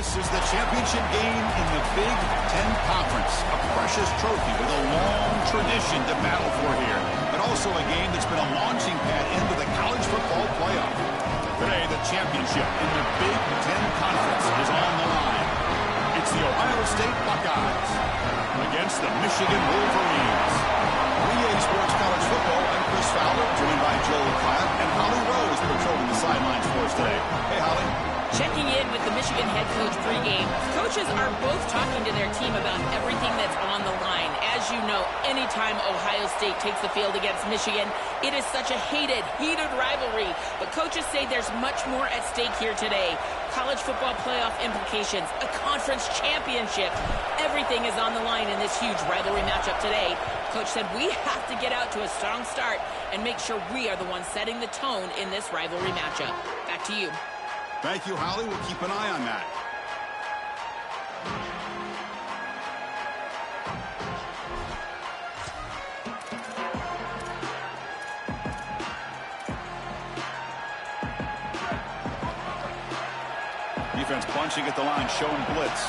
This is the championship game in the Big Ten Conference. A precious trophy with a long tradition to battle for here. But also a game that's been a launching pad into the college football playoff. Today, the championship in the Big Ten Conference is on the line. It's the Ohio State Buckeyes against the Michigan Wolverines. 3A Sports College Football, I'm Chris Fowler, joined by Joel Klatt and Holly Rose patrolling the sidelines for us today. Hey, Holly. Checking in with the Michigan head coach pregame. Coaches are both talking to their team about everything that's on the line. As you know, anytime Ohio State takes the field against Michigan, it is such a heated rivalry. But coaches say there's much more at stake here today. College football playoff implications, a conference championship. Everything is on the line in this huge rivalry matchup today. Coach said we have to get out to a strong start and make sure we are the ones setting the tone in this rivalry matchup. Back to you. Thank you, Holly. We'll keep an eye on that. Defense bunching at the line, showing blitz.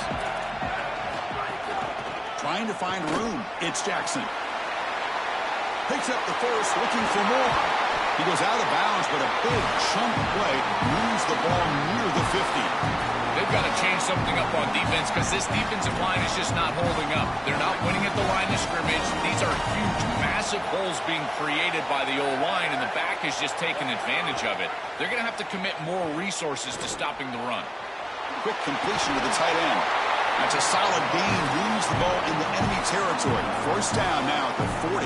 Trying to find room. It's Jackson. Picks up the first, looking for more. He goes out of bounds, but a big chunk play moves the ball near the 50. They've got to change something up on defense because this defensive line is just not holding up. They're not winning at the line of scrimmage. These are huge, massive holes being created by the O-line, and the back is just taking advantage of it. They're going to have to commit more resources to stopping the run. Quick completion to the tight end. That's a solid gain. Moves the ball in the enemy territory. First down now at the 40.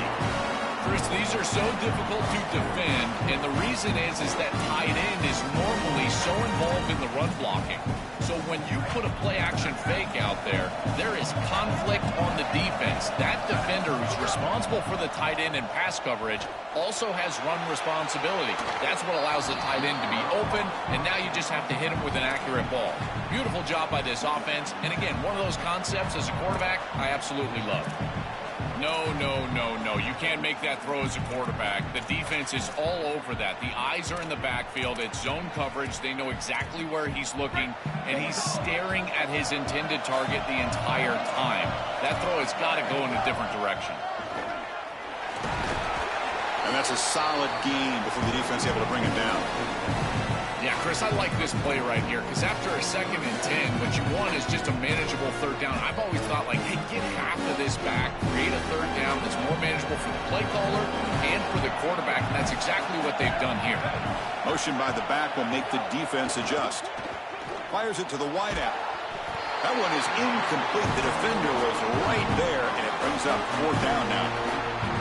Chris, these are so difficult to defend, and the reason is that tight end is normally so involved in the run blocking. So when you put a play-action fake out there, there is conflict on the defense. That defender who's responsible for the tight end and pass coverage also has run responsibility. That's what allows the tight end to be open, and now you just have to hit him with an accurate ball. Beautiful job by this offense, and again, one of those concepts as a quarterback I absolutely love. No. You can't make that throw as a quarterback. The defense is all over that. The eyes are in the backfield. It's zone coverage. They know exactly where he's looking, and he's staring at his intended target the entire time. That throw has got to go in a different direction. And that's a solid gain before the defense is able to bring him down. Yeah, Chris, I like this play right here because after a 2nd and 10, what you want is just a manageable third down. I've always thought, like, hey, get half of this back, create a third down that's more manageable for the play caller and for the quarterback, and that's exactly what they've done here. Motion by the back will make the defense adjust. Fires it to the wideout. That one is incomplete. The defender was right there, and it brings up 4th down now.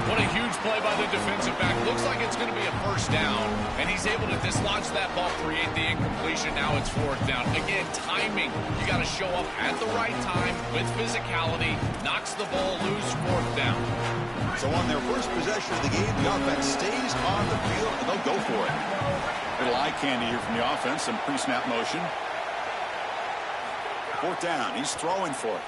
What a huge play by the defensive back. Looks like it's going to be a first down, and he's able to dislodge that ball, create the incompletion. Now it's 4th down. Again, timing. You got to show up at the right time with physicality. Knocks the ball loose, 4th down. So on their first possession of the game, the offense stays on the field, and they'll go for it. Little eye candy here from the offense, some pre-snap motion. 4th down. He's throwing for it.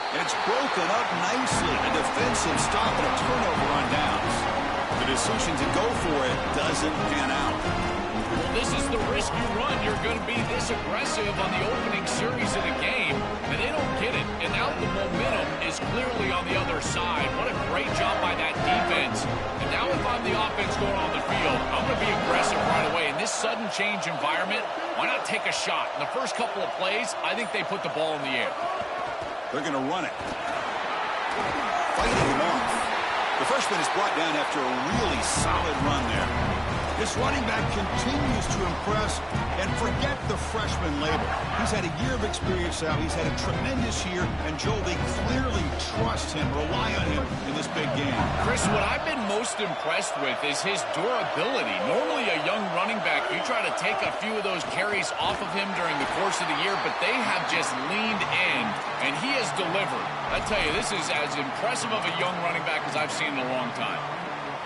And it's broken up nicely. A defensive stop and a turnover on downs. The decision to go for it doesn't pan out. Well, this is the risk you run. You're going to be this aggressive on the opening series of the game, and they don't get it. And now the momentum is clearly on the other side. What a great job by that defense. And now if I'm the offense going on the field, I'm going to be aggressive right away. In this sudden change environment, why not take a shot? In the first couple of plays, I think they put the ball in the air. They're going to run it. Fighting him off. The freshman is brought down after a really solid run there. This running back continues to impress, and forget the freshman label. He's had a year of experience now. He's had a tremendous year, and Joel, they clearly trust him, rely on him in this big game. Chris, what I've been most impressed with is his durability. Normally a young running back, you try to take a few of those carries off of him during the course of the year, but they have just leaned in, and he has delivered. I tell you, this is as impressive of a young running back as I've seen in a long time.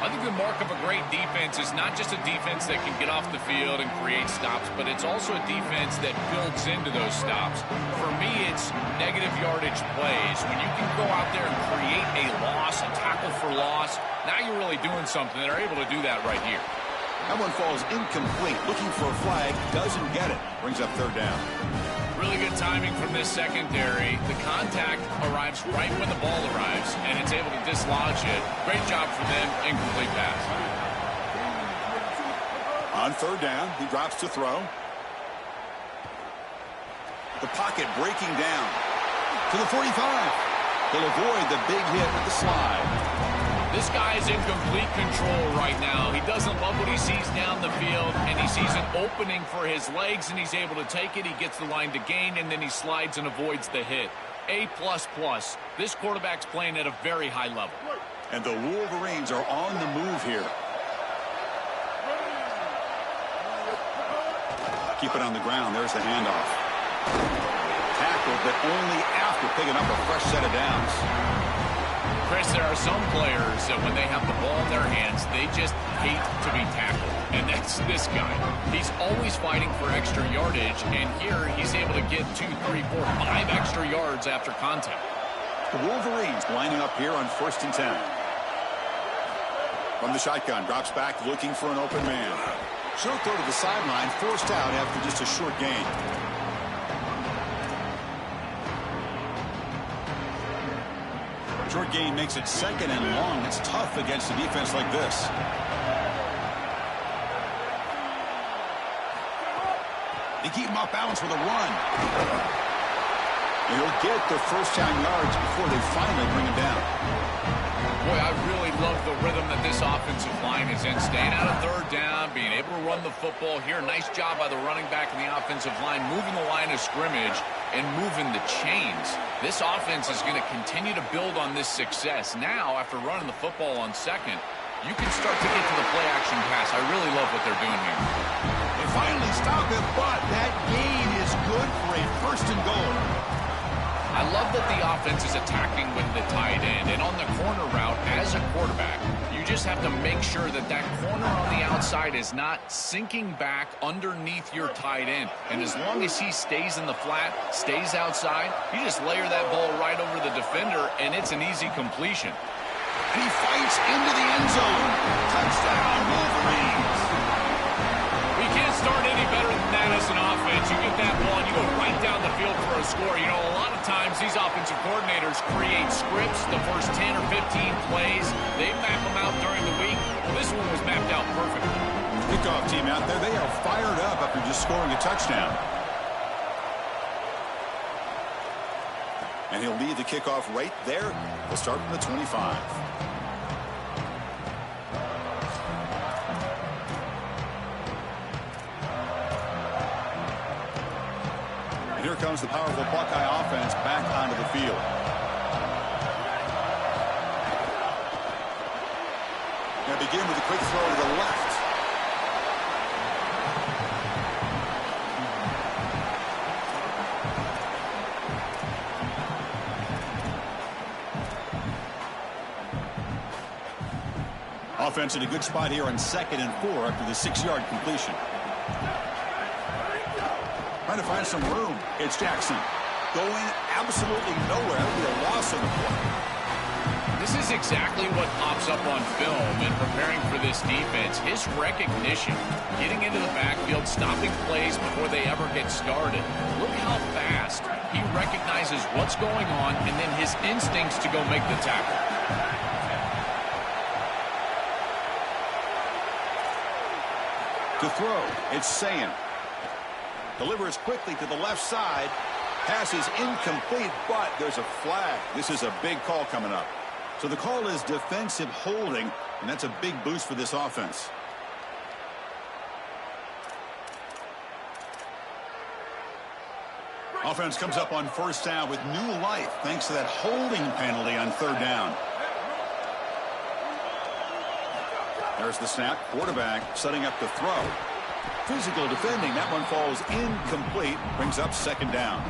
I think the mark of a great defense is not just a defense that can get off the field and create stops, but it's also a defense that builds into those stops. For me, it's negative yardage plays. When you can go out there and create a loss, a tackle for loss, now you're really doing something. They're able to do that right here. That one falls incomplete. Looking for a flag, doesn't get it. Brings up 3rd down. really good timing from this secondary. The contact arrives right when the ball arrives, and it's able to dislodge it. Great job for them. Incomplete pass. On third down, he drops to throw. The pocket breaking down to the 45. He'll avoid the big hit with the slide. This guy is in complete control right now. He doesn't love what he sees down the field, and he sees an opening for his legs, and he's able to take it. He gets the line to gain, and then he slides and avoids the hit. A++. This quarterback's playing at a very high level. And the Wolverines are on the move here. Keep it on the ground. There's the handoff. Tackled, but only after picking up a fresh set of downs. Chris, there are some players that when they have the ball in their hands, they just hate to be tackled. And that's this guy. He's always fighting for extra yardage, and here he's able to get 2, 3, 4, 5 extra yards after contact. The Wolverines lining up here on 1st and 10. From the shotgun, drops back looking for an open man. Short throw to the sideline, forced out after just a short gain. Short gain makes it 2nd and long. It's tough against a defense like this. They keep him off balance with a run. And he'll get the first down yards before they finally bring him down. Boy, I really love the rhythm that this offensive line is in. Staying out of third down, being able to run the football here. Nice job by the running back and the offensive line, moving the line of scrimmage and moving the chains. This offense is going to continue to build on this success. Now, after running the football on 2nd, you can start to get to the play-action pass. I really love what they're doing here. They finally stop it, but that gain is good for a 1st and goal. I love that the offense is attacking with the tight end, and on the corner route, as a quarterback, you just have to make sure that that corner on the outside is not sinking back underneath your tight end. And as long as he stays in the flat, stays outside, you just layer that ball right over the defender, and it's an easy completion. And he fights into the end zone. Touchdown, Wolverines. We can't start any better than that as an offense. You get that ball, and you go right down the field for a score. You know, a lot of times these offensive coordinators create scripts, the first 10 or 15 plays. They map them out during the week. Well, this one was mapped out perfectly. Kickoff team out there, they are fired up after just scoring a touchdown. And he'll lead the kickoff right there. We'll start from the 25. And here comes the powerful Buckeye offense back onto the field. Now begin with a quick throw to the left. Offense in a good spot here on 2nd and 4 after the 6-yard completion. Trying to find some room. It's Jackson. Going absolutely nowhere. It'll be a loss on the play. This is exactly what pops up on film in preparing for this defense. His recognition, getting into the backfield, stopping plays before they ever get started. Look how fast he recognizes what's going on and then his instincts to go make the tackle. To throw, it's Sayan. Delivers quickly to the left side. Pass is incomplete, but there's a flag. This is a big call coming up. So the call is defensive holding, and that's a big boost for this offense. Offense comes up on 1st down with new life thanks to that holding penalty on 3rd down. There's the snap. Quarterback setting up the throw. Physical defending. That one falls incomplete. Brings up 2nd down.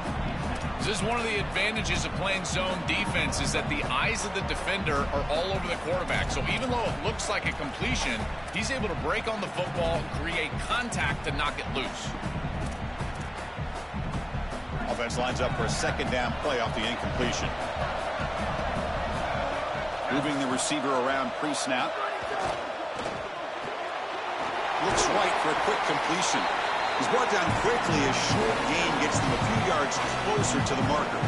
This is one of the advantages of playing zone defense is that the eyes of the defender are all over the quarterback. So even though it looks like a completion, he's able to break on the football and create contact to knock it loose. Offense lines up for a 2nd down play off the incompletion. Moving the receiver around pre-snap. Looks right for a quick completion. He's brought down quickly. A short gain gets them a few yards closer to the marker.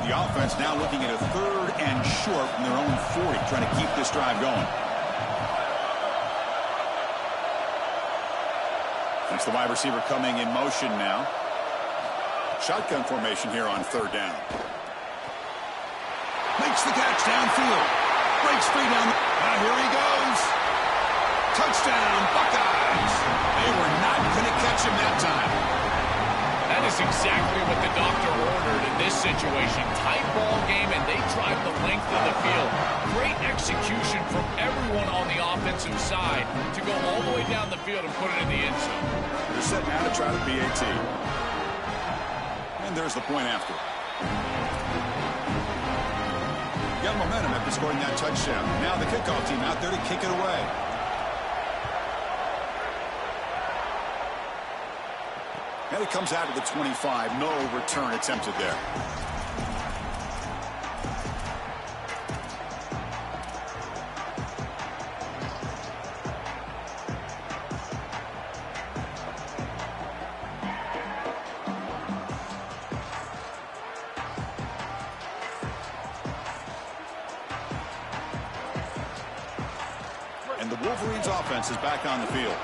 The offense now looking at a 3rd and short from their own 40, trying to keep this drive going. That's the wide receiver coming in motion now. Shotgun formation here on 3rd down. Makes the catch downfield. Breaks free down. Now here he goes. Touchdown, Buckeyes. They were not going to catch him that time. That is exactly what the doctor ordered in this situation. Tight ball game, and they drive the length of the field. Great execution from everyone on the offensive side to go all the way down the field and put it in the end zone. They're set now to try the PAT. And there's the point after. Got momentum after scoring that touchdown. Now the kickoff team out there to kick it away. And it comes out of the 25. No return attempted there. And the Wolverines offense is back on the field.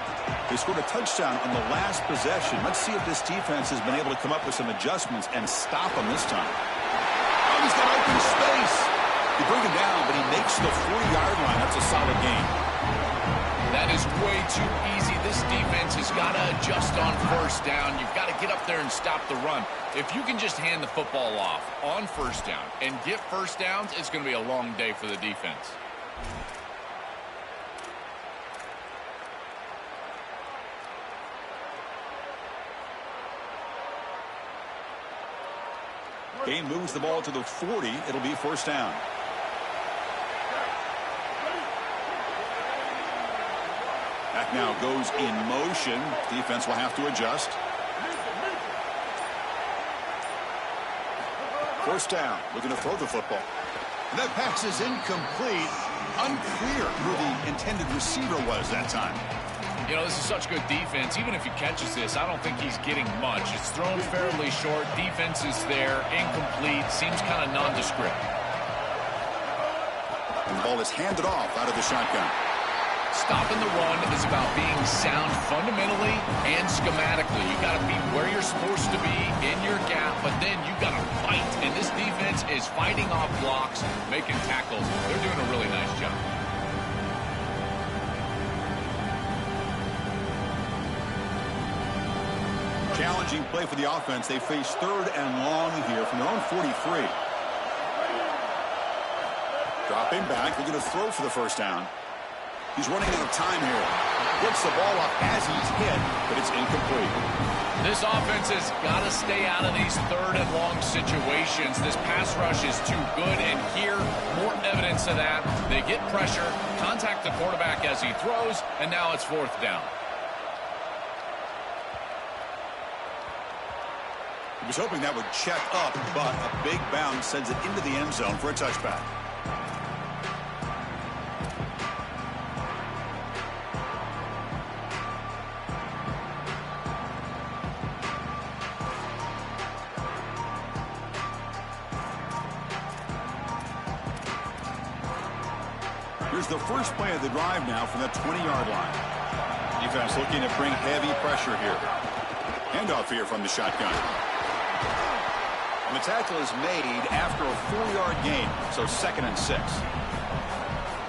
They scored a touchdown on the last possession. Let's see if this defense has been able to come up with some adjustments and stop them this time. Oh, he's got open space. You bring him down, but he makes the 40-yard line. That's a solid gain. That is way too easy. This defense has got to adjust on 1st down. You've got to get up there and stop the run. If you can just hand the football off on 1st down and get 1st downs, it's going to be a long day for the defense. Gain moves the ball to the 40. It'll be 1st down. Back now goes in motion. Defense will have to adjust. 1st down. Looking to throw the football. And that pass is incomplete. Unclear who the intended receiver was that time. You know, this is such good defense. Even if he catches this, I don't think he's getting much. It's thrown fairly short. Defense is there. Incomplete. Seems kind of nondescript. And the ball is handed off out of the shotgun. Stopping the run is about being sound fundamentally and schematically. You got to be where you're supposed to be in your gap, but then you got to fight. And this defense is fighting off blocks, making tackles. They're doing a really nice job. Challenging play for the offense. They face 3rd and long here from their own 43. Dropping back. They're going to throw for the 1st down. He's running out of time here. Gets the ball up as he's hit, but it's incomplete. This offense has got to stay out of these 3rd and long situations. This pass rush is too good, and here, more evidence of that. They get pressure, contact the quarterback as he throws, and now it's 4th down. He was hoping that would check up, but a big bounce sends it into the end zone for a touchback. Here's the first play of the drive now from that 20-yard line. Defense looking to bring heavy pressure here. Handoff here from the shotgun. And the tackle is made after a 4-yard gain, so 2nd and 6.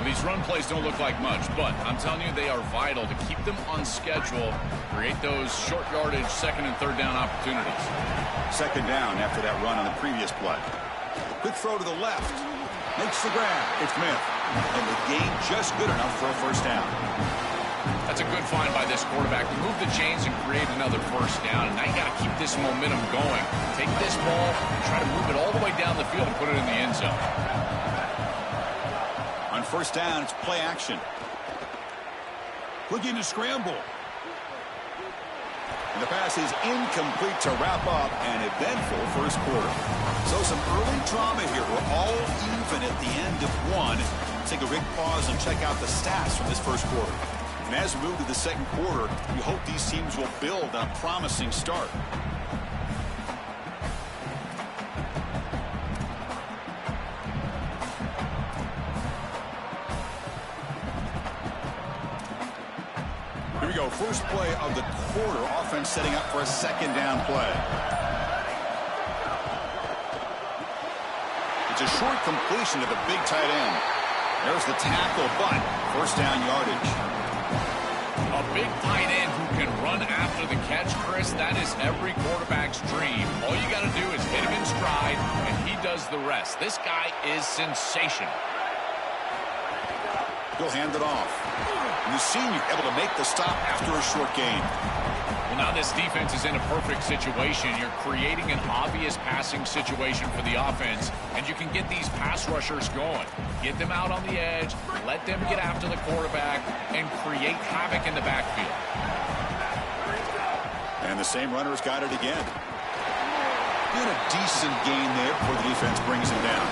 These run plays don't look like much, but I'm telling you, they are vital to keep them on schedule, create those short yardage 2nd and 3rd down opportunities. 2nd down after that run on the previous play. Quick throw to the left. Makes the grab. It's Mich. And the gain just good enough for a 1st down. That's a good find by this quarterback. Remove the chains and create another 1st down. And now you got to keep this momentum going. Take this ball and try to move it all the way down the field and put it in the end zone. On 1st down, it's play action. Looking to scramble. And the pass is incomplete to wrap up an eventful first quarter. So some early drama here. We're all even at the end of one. Let's take a quick pause and check out the stats from this first quarter. And as we move to the second quarter, we hope these teams will build on a promising start. Here we go. First play of the quarter. Offense setting up for a second down play. It's a short completion to the big tight end. There's the tackle, but first down yardage. A big tight end who can run after the catch, Chris, that is every quarterback's dream. All you got to do is hit him in stride, and he does the rest. This guy is sensational. He'll hand it off. And the senior able to make the stop after a short gain. Well, now this defense is in a perfect situation. You're creating an obvious passing situation for the offense, and you can get these pass rushers going. Get them out on the edge, let them get after the quarterback, and create havoc in the backfield. And the same runner's got it again. Did a decent gain there before the defense brings him down.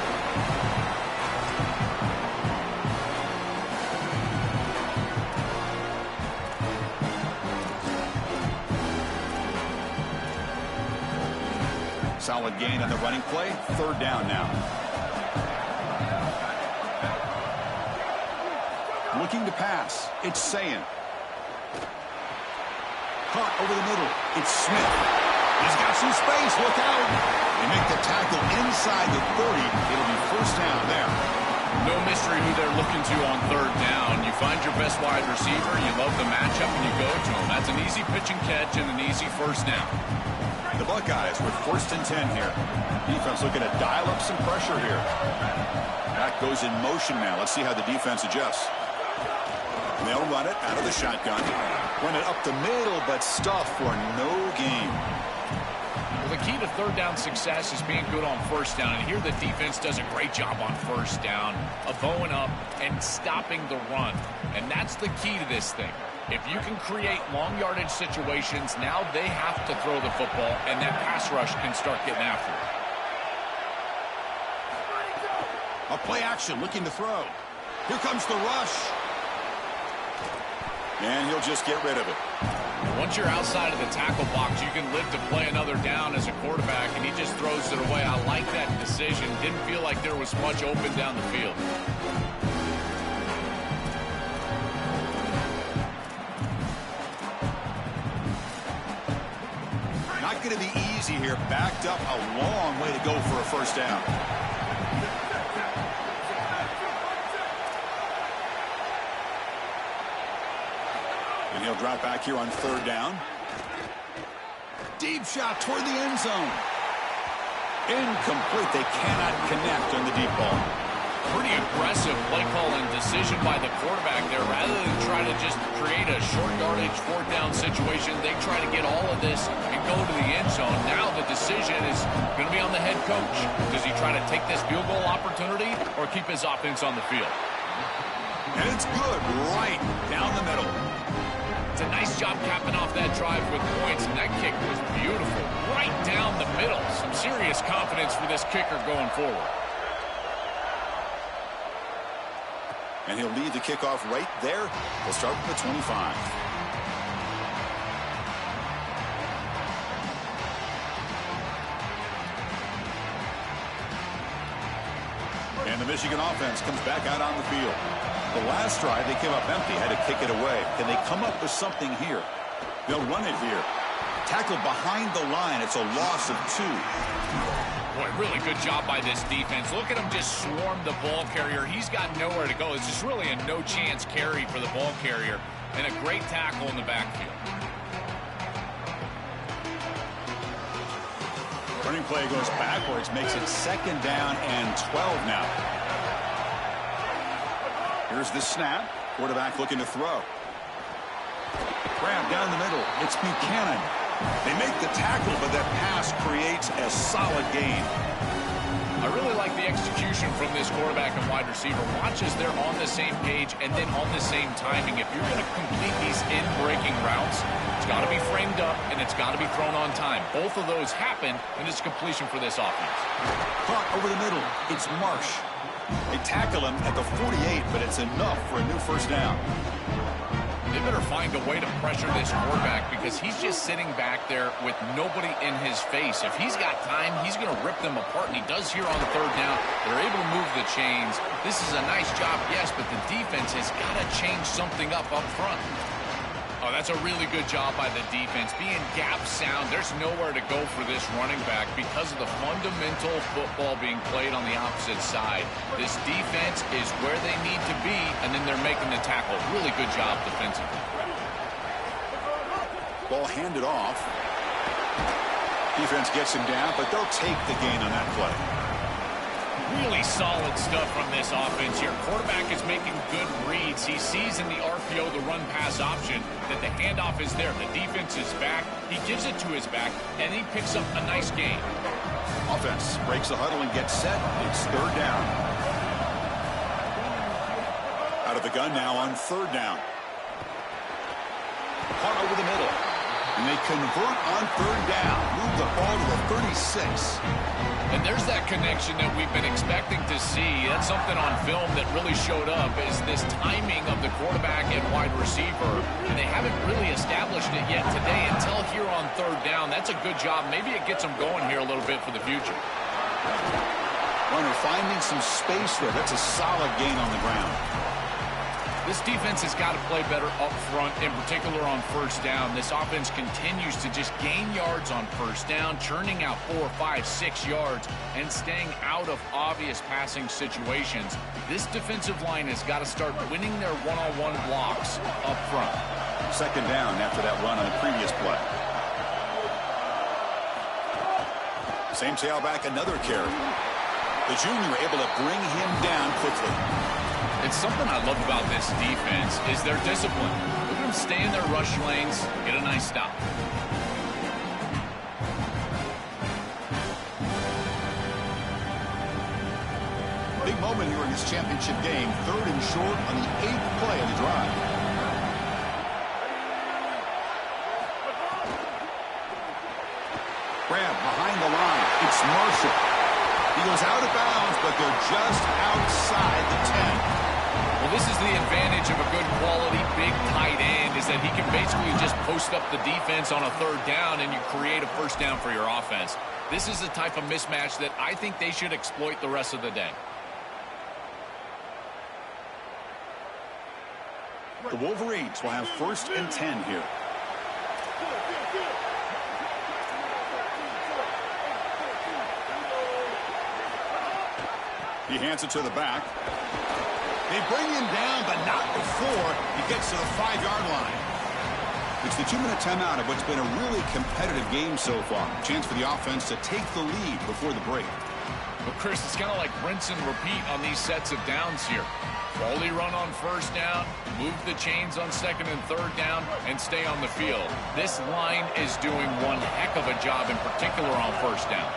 Solid gain on the running play. Third down now. Looking to pass. It's Sayin. Caught over the middle. It's Smith. He's got some space. Look out. They make the tackle inside the 30. It'll be first down there. No mystery who they're looking to on third down. You find your best wide receiver. You love the matchup, and you go to him. That's an easy pitch and catch and an easy first down. The Buckeyes with first and 10 here. Defense looking to dial up some pressure here. That goes in motion now. Let's see how the defense adjusts. And they'll run it out of the shotgun. Run it up the middle, but stuff for no gain. Well, the key to third down success is being good on first down. And here the defense does a great job on first down of bowing up and stopping the run. And that's the key to this thing. If you can create long yardage situations, now they have to throw the football, and that pass rush can start getting after it. A play action looking to throw. Here comes the rush. And he'll just get rid of it. Once you're outside of the tackle box, you can live to play another down as a quarterback, and he just throws it away. I like that decision. Didn't feel like there was much open down the field. Not going to be easy here. Backed up a long way to go for a first down. And he'll drop back here on third down. Deep shot toward the end zone. Incomplete. They cannot connect on the deep ball. Pretty aggressive play calling decision by the quarterback there. Rather than try to just create a short yardage fourth down situation, they try to get all of this and go to the end zone. Now the decision is going to be on the head coach. Does he try to take this field goal opportunity or keep his offense on the field? And it's good right down the middle. It's a nice job capping off that drive with points, and that kick was beautiful. Right down the middle. Some serious confidence for this kicker going forward. And he'll lead the kickoff right there. We'll start with the 25. And the Michigan offense comes back out on the field. The last drive, they came up empty, had to kick it away. Can they come up with something here? They'll run it here. Tackle behind the line. It's a loss of 2. Boy, really good job by this defense. Look at him just swarm the ball carrier. He's got nowhere to go. It's just really a no-chance carry for the ball carrier. And a great tackle in the backfield. Running play goes backwards, makes it second down and 12 now. Here's the snap. Quarterback looking to throw. Grab down the middle. It's Buchanan. They make the tackle, but that pass creates a solid gain. I really like the the execution from this quarterback and wide receiver. Watch as they're on the same page and then on the same timing. If you're going to complete these in-breaking routes, it's got to be framed up and it's got to be thrown on time. Both of those happen, and it's completion for this offense. Caught over the middle. It's Marsh. They tackle him at the 48, but it's enough for a new first down. They better find a way to pressure this quarterback because he's just sitting back there with nobody in his face. If he's got time, he's going to rip them apart, and he does here on third down. They're able to move the chains. This is a nice job, yes, but the defense has got to change something up front. Oh, that's a really good job by the defense. Being gap sound, there's nowhere to go for this running back because of the fundamental football being played on the opposite side. This defense is where they need to be, and then they're making the tackle. Really good job defensively. Ball handed off. Defense gets him down, but they'll take the gain on that play. Really solid stuff from this offense here. Quarterback is making good reads. He sees in the RPO the run-pass option that the handoff is there. The defense is back. He gives it to his back, and he picks up a nice gain. Offense breaks the huddle and gets set. It's third down. Out of the gun now on third down. Caught over the middle. And they convert on third down. Move the ball to the 36. And there's that connection that we've been expecting to see. That's something on film that really showed up, is this timing of the quarterback and wide receiver. And they haven't really established it yet today until here on third down. That's a good job. Maybe it gets them going here a little bit for the future. Runner finding some space there. That's a solid gain on the ground. This defense has got to play better up front, in particular on first down. This offense continues to just gain yards on first down, churning out 4, 5, 6 yards, and staying out of obvious passing situations. This defensive line has got to start winning their one-on-one blocks up front. Second down after that run on the previous play. Same tailback, another carry. The junior able to bring him down quickly. It's something I love about this defense is their discipline. Look at them stay in their rush lanes, get a nice stop. Big moment here in this championship game. Third and short on the 8th play of the drive. Grab behind the line. It's Marshall. He goes out of bounds, but they're just outside the 10. Well, this is the advantage of a good quality big tight end, is that he can basically just post up the defense on a third down and you create a first down for your offense. This is the type of mismatch that I think they should exploit the rest of the day. The Wolverines will have first and 10 here. He hands it to the back. They bring him down, but not before he gets to the 5-yard line. It's the 2-minute timeout of what's been a really competitive game so far. Chance for the offense to take the lead before the break. But, Chris, it's kind of like rinse and repeat on these sets of downs here. Quality run on first down, move the chains on second and third down, and stay on the field. This line is doing one heck of a job, in particular on first down.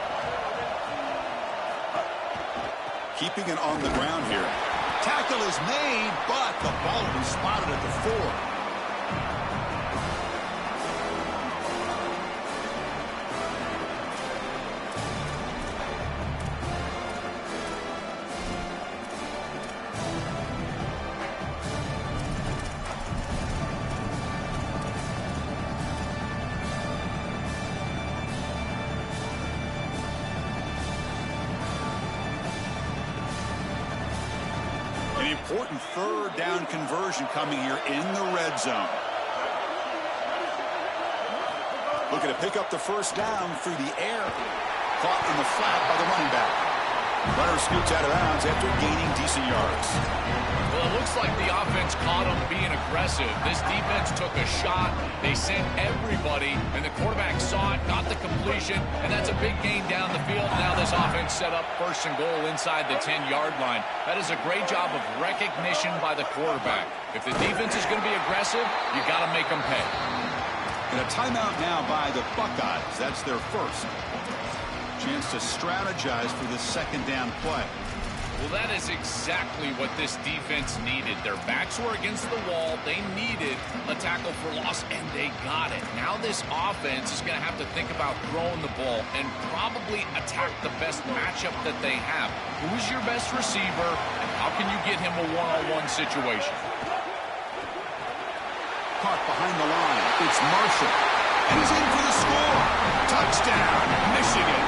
Keeping it on the ground here. Tackle is made, but the ball will be spotted at the 4. An important third down conversion coming here in the red zone. Looking to pick up the first down through the air. Caught in the flat by the running back. Runner scoots out of bounds after gaining decent yards. Well, it looks like the offense caught him being aggressive. This defense took a shot. They sent everybody, and the quarterback saw it, got the completion, and that's a big gain down the field. Now this offense set up first and goal inside the 10-yard line. That is a great job of recognition by the quarterback. If the defense is going to be aggressive, you got to make them pay. And a timeout now by the Buckeyes. That's their first. Chance to strategize for the second down play. Well, that is exactly what this defense needed. Their backs were against the wall. They needed a tackle for loss, and they got it. Now this offense is going to have to think about throwing the ball and probably attack the best matchup that they have. Who is your best receiver, and how can you get him a one-on-one situation? Caught behind the line. It's Marshall. And he's in for the score. Touchdown, Michigan.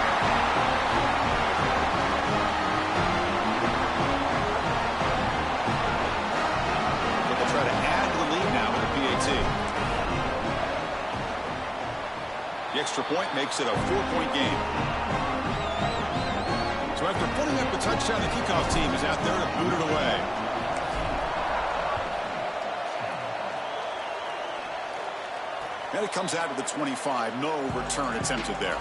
Try to add to the lead now with a PAT. The extra point makes it a 4-point game. So after putting up a touchdown, the kickoff team is out there to boot it away. And it comes out to the 25. No return attempted there.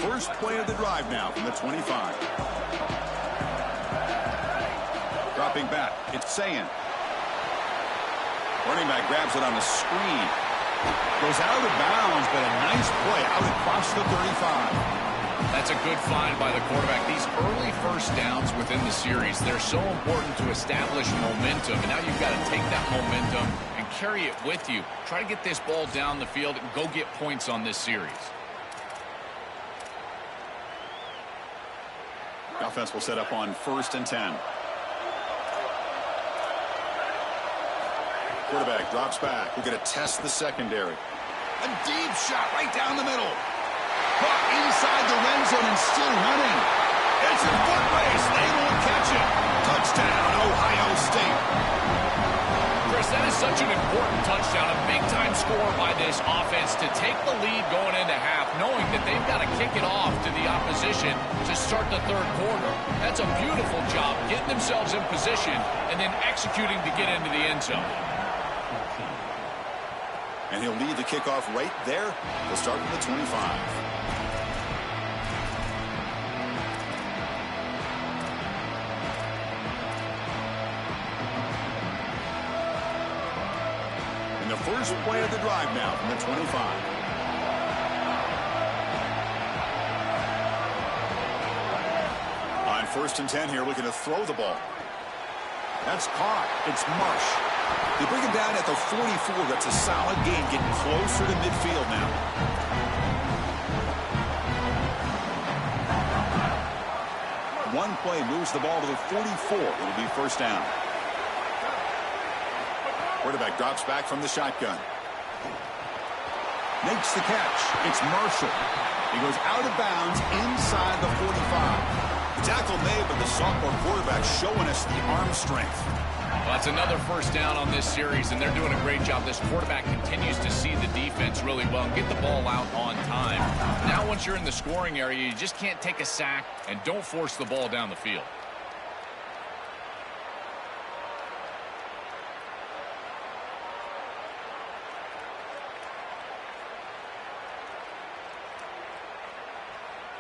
First play of the drive now from the 25. Dropping back, it's Sayin. Running back grabs it on the screen. Goes out of bounds, but a nice play out across the 35. That's a good find by the quarterback. These early first downs within the series, they're so important to establish momentum. And now you've got to take that momentum and carry it with you. Try to get this ball down the field and go get points on this series. The offense will set up on 1st and 10. Quarterback drops back. We're going to test the secondary. A deep shot right down the middle. Caught inside the red zone and still running. It's a foot race. They won't catch it. Touchdown, Ohio State. Chris, that is such an important touchdown, a big-time score by this offense to take the lead going into half, knowing that they've got to kick it off to the opposition to start the third quarter. That's a beautiful job, getting themselves in position and then executing to get into the end zone. And he'll lead the kickoff right there. He'll start with the 25. The first play of the drive now from the 25. On 1st and 10 here, looking to throw the ball. That's caught. It's Marsh. They bring him down at the 44. That's a solid gain, getting closer to midfield now. One play moves the ball to the 44. It'll be first down. Quarterback drops back from the shotgun. Makes the catch. It's Marshall. He goes out of bounds inside the 45. The tackle made, but the sophomore quarterback showing us the arm strength. Well, that's another first down on this series, and they're doing a great job. This quarterback continues to see the defense really well and get the ball out on time. Now once you're in the scoring area, you just can't take a sack and don't force the ball down the field.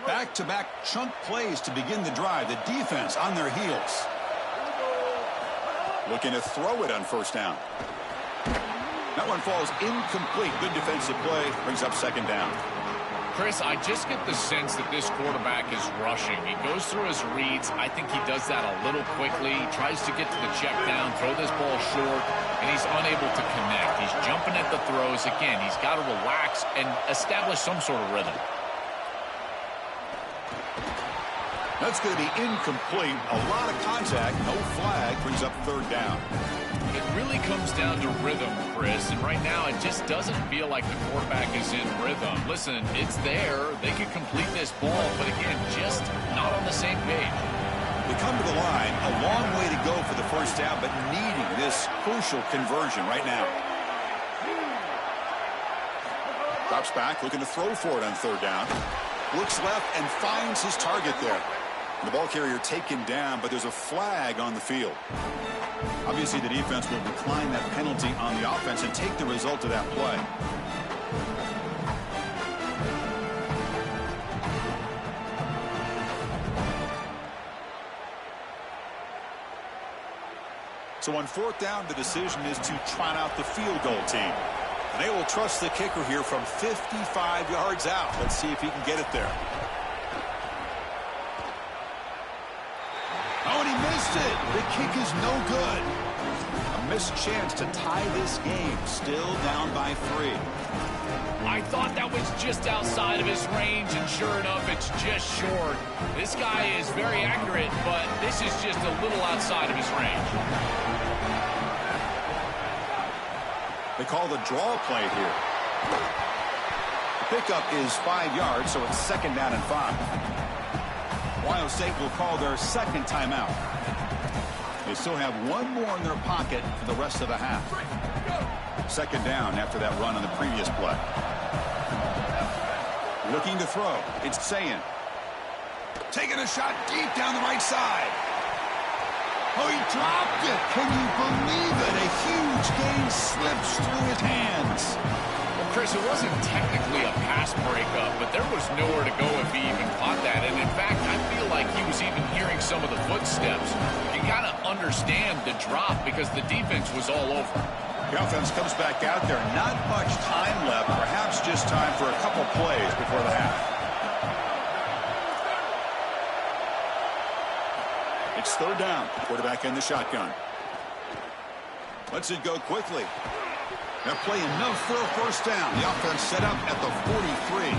Back-to-back chunk plays to begin the drive. The defense on their heels. Looking to throw it on first down. That one falls incomplete. Good defensive play. Brings up second down. Chris, I just get the sense that this quarterback is rushing. He goes through his reads. I think he does that a little quickly. He tries to get to the check down, throw this ball short, and he's unable to connect. He's jumping at the throws. Again, he's got to relax and establish some sort of rhythm. That's going to be incomplete. A lot of contact. No flag. Brings up third down. It really comes down to rhythm, Chris. And right now, it just doesn't feel like the quarterback is in rhythm. Listen, it's there. They could complete this ball, but again, just not on the same page. They come to the line. A long way to go for the first down, but needing this crucial conversion right now. Drops back, looking to throw for it on third down. Looks left and finds his target there. The ball carrier taken down, but there's a flag on the field. Obviously, the defense will decline that penalty on the offense and take the result of that play. So on fourth down, the decision is to trot out the field goal team. And they will trust the kicker here from 55 yards out. Let's see if he can get it there. Oh, and he missed it. The kick is no good. A missed chance to tie this game. Still down by 3. I thought that was just outside of his range, and sure enough, it's just short. This guy is very accurate, but this is just a little outside of his range. They call the draw play here. The pickup is 5 yards, so it's second down and 5. Ohio State will call their second timeout. They still have one more in their pocket for the rest of the half. Second down after that run on the previous play. Looking to throw. It's Sayin. Taking a shot deep down the right side. Oh, he dropped it. Can you believe it? A huge gain slips through his hands. Well, Chris, it wasn't technically a pass breakup, but there was nowhere to go if he even caught that. And in fact, I feel like he was even hearing some of the footsteps. You got to understand the drop because the defense was all over. The offense comes back out there. Not much time left. Perhaps just time for a couple plays before the half. It's third down. Quarterback in the shotgun. Lets it go quickly. They'll play enough for a first down. The offense set up at the 43.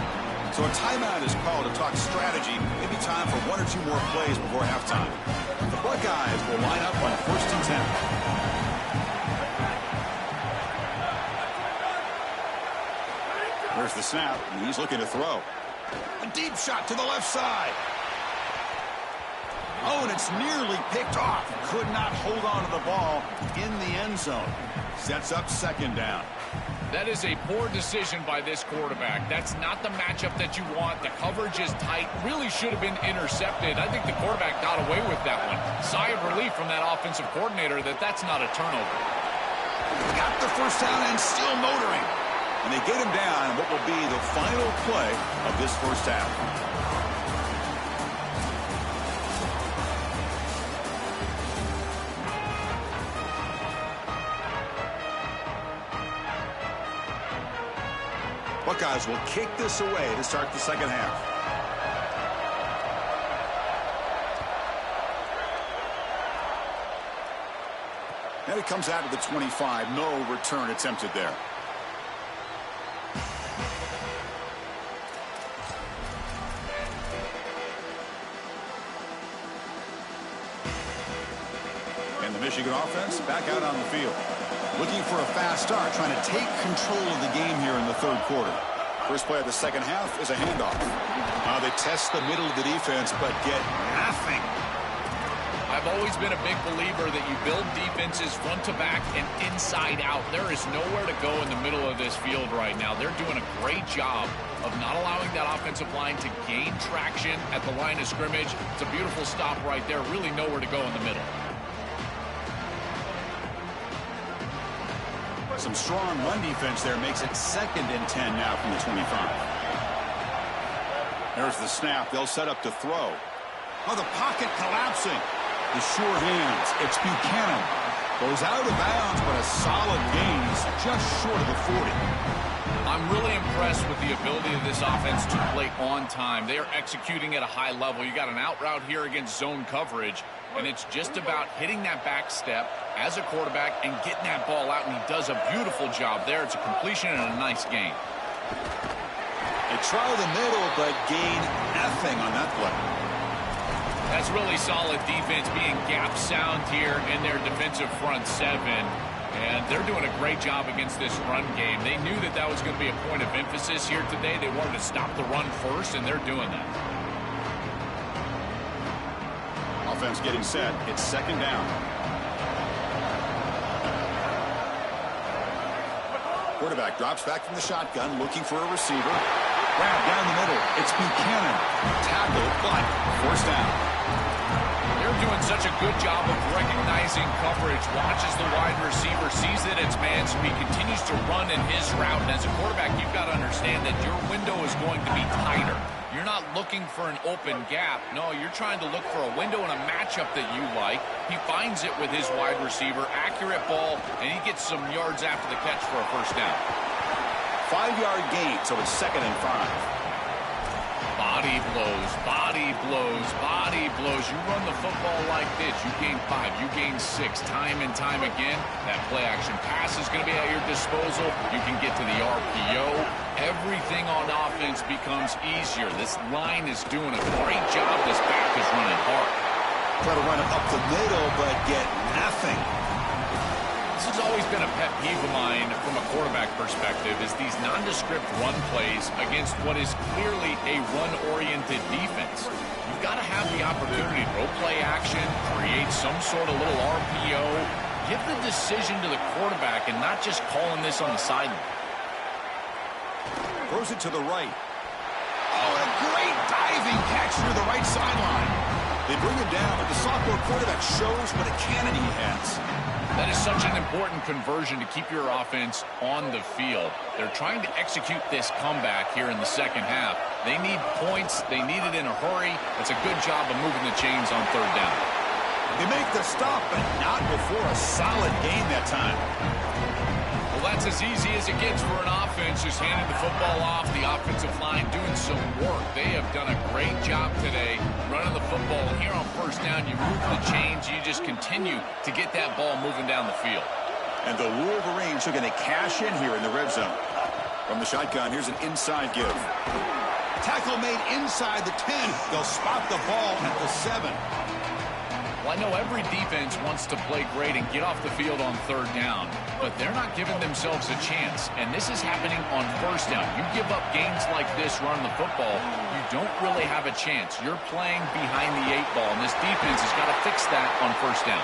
So a timeout is called to talk strategy. Maybe time for 1 or 2 more plays before halftime. The Buckeyes will line up on first and 10. There's the snap, and he's looking to throw. A deep shot to the left side. Oh, and it's nearly picked off. Could not hold on to the ball in the end zone. Sets up second down. That is a poor decision by this quarterback. That's not the matchup that you want. The coverage is tight. Really should have been intercepted. I think the quarterback got away with that one. Sigh of relief from that offensive coordinator that that's not a turnover. Got the first down and still motoring. And they get him down in what will be the final play of this first half. Buckeyes will kick this away to start the second half. And it comes out of the 25. No return attempted there. And the Michigan offense back out on the field. Looking for a fast start, trying to take control of the game here in the third quarter. First play of the second half is a handoff. They test the middle of the defense, but get nothing. I've always been a big believer that you build defenses front to back and inside out. There is nowhere to go in the middle of this field right now. They're doing a great job of not allowing that offensive line to gain traction at the line of scrimmage. It's a beautiful stop right there. Really nowhere to go in the middle. Some strong run defense there makes it second and 10 now from the 25. There's the snap. They'll set up to throw. Oh, the pocket collapsing. The sure hands. It's Buchanan. Goes out of bounds, but a solid gain. He's just short of the 40. I'm really impressed with the ability of this offense to play on time. They are executing at a high level. You got an out route here against zone coverage, and it's just about hitting that back step as a quarterback and getting that ball out, and he does a beautiful job there. It's a completion and a nice gain. They try the middle, but gain nothing on that play. That's really solid defense, being gap sound here in their defensive front seven. And they're doing a great job against this run game. They knew that that was going to be a point of emphasis here today. They wanted to stop the run first, and they're doing that. Offense getting set. It's second down. Quarterback drops back from the shotgun, looking for a receiver. Grab down the middle. It's Buchanan. Tackle, but forced down. They're doing such a good job of recognizing coverage. Watches the wide receiver, sees that it's man, so he continues to run in his route. And as a quarterback, you've got to understand that your window is going to be tighter. You're not looking for an open gap. No, you're trying to look for a window and a matchup that you like. He finds it with his wide receiver. Accurate ball, and he gets some yards after the catch for a first down. 5-yard gain, so it's 2nd and 5. Body blows, body blows, body blows. You run the football like this, you gain 5, you gain 6, time and time again. That play action pass is going to be at your disposal. You can get to the RPO. Everything on offense becomes easier. This line is doing a great job. This back is running hard. Try to run it up the middle, but get nothing. This has always been a pet peeve of mine from a quarterback perspective, is these nondescript run plays against what is clearly a run-oriented defense. You've got to have the opportunity to throw play action, create some sort of little RPO, give the decision to the quarterback and not just calling this on the sideline. Throws it to the right. Oh, a great diving catch near the right sideline. They bring him down, but the sophomore quarterback shows what a cannon he has. That is such an important conversion to keep your offense on the field. They're trying to execute this comeback here in the second half. They need points. They need it in a hurry. It's a good job of moving the chains on 3rd down. They make the stop, but not before a solid gain that time. Well, that's as easy as it gets for an offense, just handing the football off. The offensive line doing some work. They have done a great job today running the football. Here on 1st down, you move the chains. You just continue to get that ball moving down the field. And the Wolverines are going to cash in here in the red zone. From the shotgun, here's an inside give. Tackle made inside the 10. They'll spot the ball at the 7. Well, I know every defense wants to play great and get off the field on 3rd down, but they're not giving themselves a chance, and this is happening on 1st down. You give up gains like this running the football, you don't really have a chance. You're playing behind the 8 ball, and this defense has got to fix that on 1st down.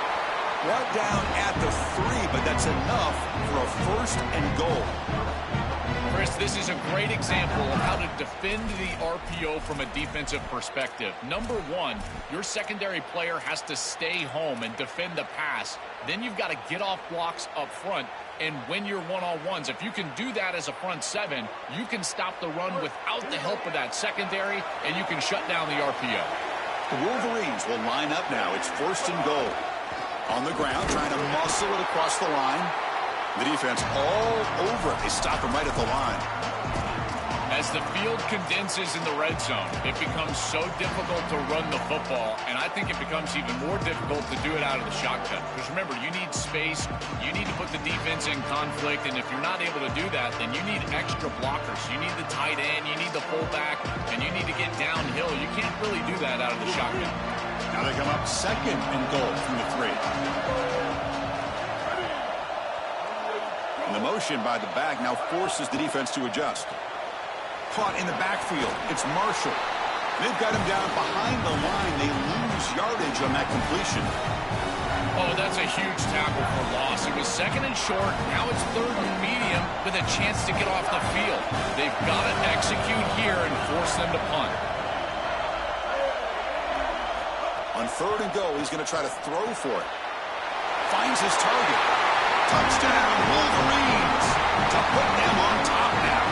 Brought down at the 3, but that's enough for a 1st and goal. Chris, this is a great example of how to defend the RPO from a defensive perspective. Number 1, your secondary player has to stay home and defend the pass. Then you've got to get off blocks up front and win your one-on-ones. If you can do that as a front 7, you can stop the run without the help of that secondary, and you can shut down the RPO. The Wolverines will line up now. It's 1st and goal. On the ground, trying to muscle it across the line. The defense all over it. They stop him right at the line. As the field condenses in the red zone, it becomes so difficult to run the football, and I think it becomes even more difficult to do it out of the shotgun. Because remember, you need space, you need to put the defense in conflict, and if you're not able to do that, then you need extra blockers. You need the tight end, you need the fullback, and you need to get downhill. You can't really do that out of the shotgun. Now they come up 2nd and goal from the 3. And the motion by the back now forces the defense to adjust. Caught in the backfield. It's Marshall. They've got him down behind the line. They lose yardage on that completion. Oh, that's a huge tackle for loss. It was 2nd and short. Now it's 3rd and medium with a chance to get off the field. They've got to execute here and force them to punt. On 3rd and goal, he's going to try to throw for it. Finds his target. Touchdown, Wolverines, to put them on top now.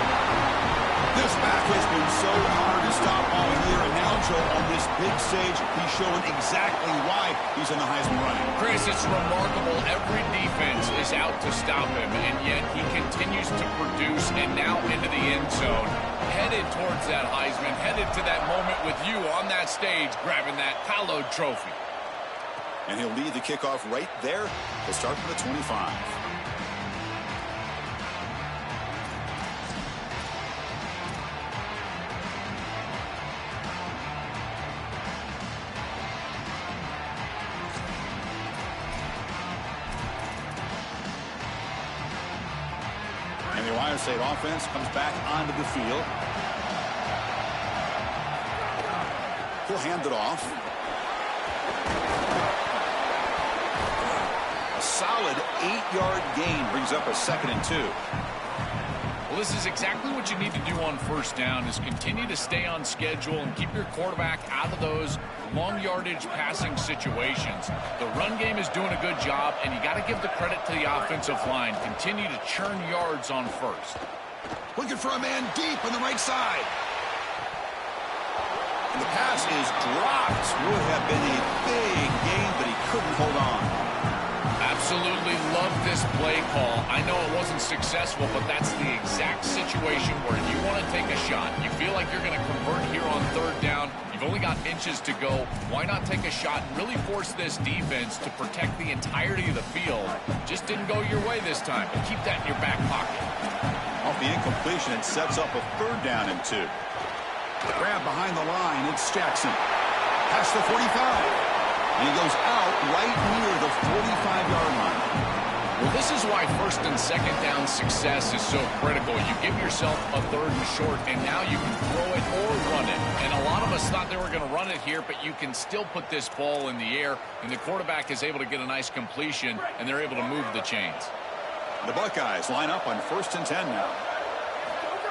This back has been so hard to stop all year, and now, Joe, on this big stage, he's showing exactly why he's in the Heisman running. Chris, it's remarkable. Every defense is out to stop him, and yet he continues to produce, and now into the end zone, headed towards that Heisman, headed to that moment with you on that stage, grabbing that hallowed trophy. And he'll lead the kickoff right there. He'll start from the 25. And the Ohio State offense comes back onto the field. He'll hand it off. A solid 8-yard gain brings up a 2nd and 2. Well, this is exactly what you need to do on 1st down, is continue to stay on schedule and keep your quarterback out of those long yardage passing situations. The run game is doing a good job, and you got to give the credit to the offensive line. Continue to churn yards on 1st. Looking for a man deep on the right side. And the pass is dropped. Would have been a big gain, but he couldn't hold on. Absolutely love this play call. I know it wasn't successful, but that's the exact situation where you want to take a shot. You feel like you're going to convert here on third down. You've only got inches to go. Why not take a shot and really force this defense to protect the entirety of the field? Just didn't go your way this time, but keep that in your back pocket. Off the incompletion, it sets up a third down and 2. Grab behind the line, it's Jackson. Past the 45. And he goes out right near the 45-yard line. Well, this is why first and second down success is so critical. You give yourself a third and short, and now you can throw it or run it. And a lot of us thought they were going to run it here, but you can still put this ball in the air, and the quarterback is able to get a nice completion, and they're able to move the chains. The Buckeyes line up on 1st and 10 now.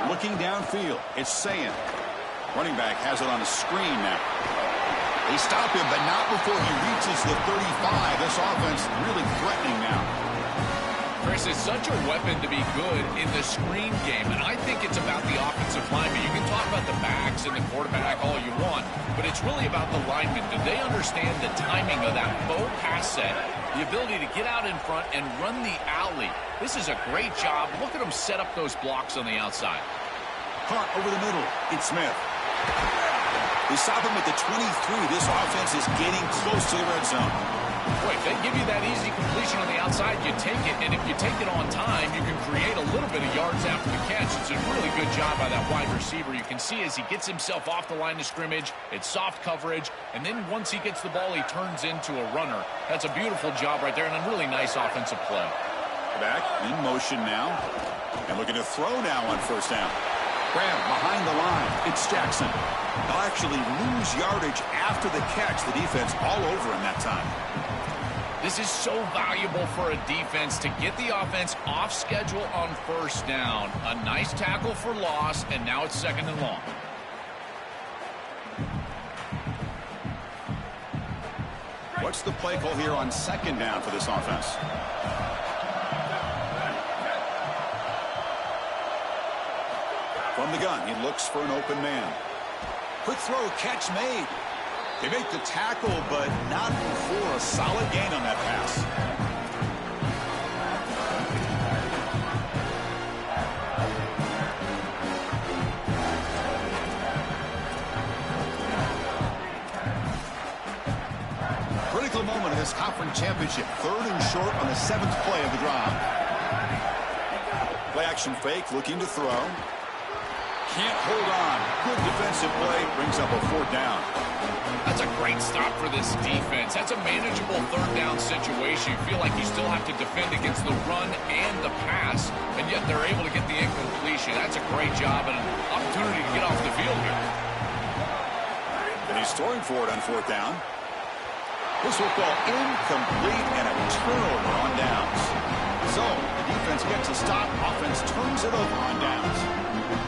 Looking downfield, it's Sayin. Running back has it on a screen now. They stop him, but not before he reaches the 35. This offense really threatening now. Chris, it's such a weapon to be good in the screen game, and I think it's about the offensive lineman. You can talk about the backs and the quarterback all you want, but it's really about the linemen. Do they understand the timing of that faux pass set, the ability to get out in front and run the alley? This is a great job. Look at them set up those blocks on the outside. Caught over the middle. It's Smith. They stop him at the 23. This offense is getting close to the red zone. Boy, if they give you that easy completion on the outside, you take it. And if you take it on time, you can create a little bit of yards after the catch. It's a really good job by that wide receiver. You can see as he gets himself off the line of scrimmage, it's soft coverage. And then once he gets the ball, he turns into a runner. That's a beautiful job right there and a really nice offensive play. Back in motion now. And looking to throw now on 1st down. Grab behind the line. It's Jackson. They'll actually lose yardage after the catch. The defense all over him that time. This is so valuable for a defense to get the offense off schedule on 1st down. A nice tackle for loss, and now it's 2nd and long. What's the play call here on 2nd down for this offense? From the gun, he looks for an open man. Quick throw, catch made. They make the tackle, but not before a solid gain on that pass. Critical moment of this conference championship. 3rd and short on the 7th play of the drive. Play action fake, looking to throw. Can't hold on. Good defensive play. Brings up a 4th down. That's a great stop for this defense. That's a manageable 3rd down situation. You feel like you still have to defend against the run and the pass, and yet they're able to get the incompletion. That's a great job and an opportunity to get off the field here. And he's throwing for it on 4th down. This will fall incomplete and a turnover on downs. So the defense gets a stop. Offense turns it over on downs.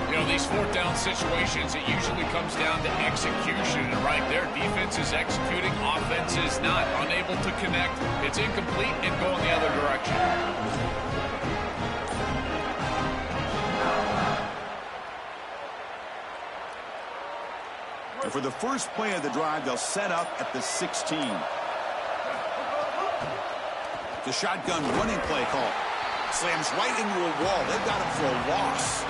You know, these 4th down situations, it usually comes down to execution. And right there, defense is executing, offense is not, unable to connect. It's incomplete and go in the other direction. And for the first play of the drive, they'll set up at the 16. The shotgun running play call. Slams right into a wall. They've got him for a loss.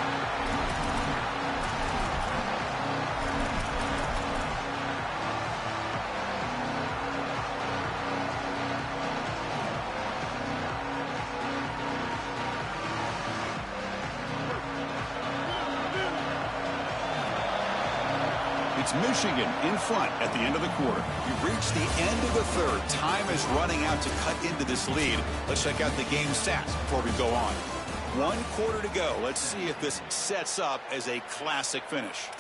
It's Michigan in front at the end of the quarter. We've reached the end of the 3rd. Time is running out to cut into this lead. Let's check out the game stats before we go on. 1 quarter to go. Let's see if this sets up as a classic finish.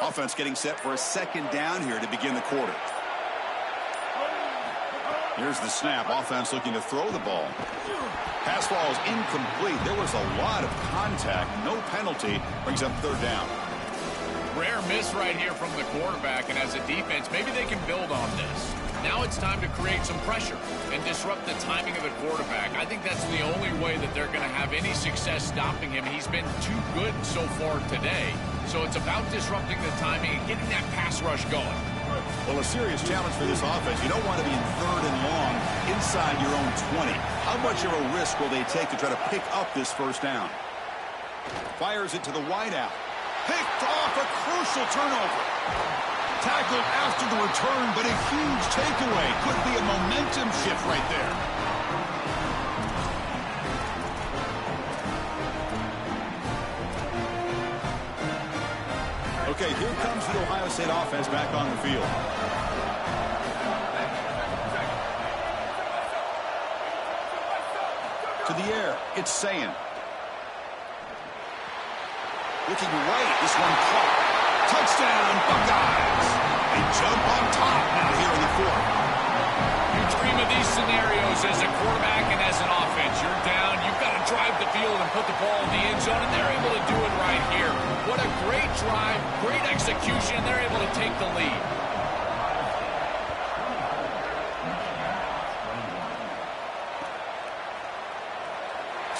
Offense getting set for a 2nd down here to begin the quarter. Here's the snap. Offense looking to throw the ball. Pass ball is incomplete. There was a lot of contact. No penalty. Brings up 3rd down. Rare miss right here from the quarterback, and as a defense, maybe they can build on this. Now it's time to create some pressure and disrupt the timing of the quarterback. I think that's the only way that they're going to have any success stopping him. He's been too good so far today. So it's about disrupting the timing and getting that pass rush going. Well, a serious challenge for this offense. You don't want to be in 3rd and long inside your own 20. How much of a risk will they take to try to pick up this first down? Fires it to the wideout. Picked off, a crucial turnover. Tackled after the return, but a huge takeaway. Could be a momentum shift right there. Okay, here comes the Ohio State offense back on the field. To the air, it's Sayin. Looking right, this one caught. Touchdown, Buckeyes. They jump on top now here in the 4th. You dream of these scenarios as a quarterback and as an offense. You're down, you've got to drive the field and put the ball in the end zone, and they're able to do it right here. What a great drive, great execution, and they're able to take the lead.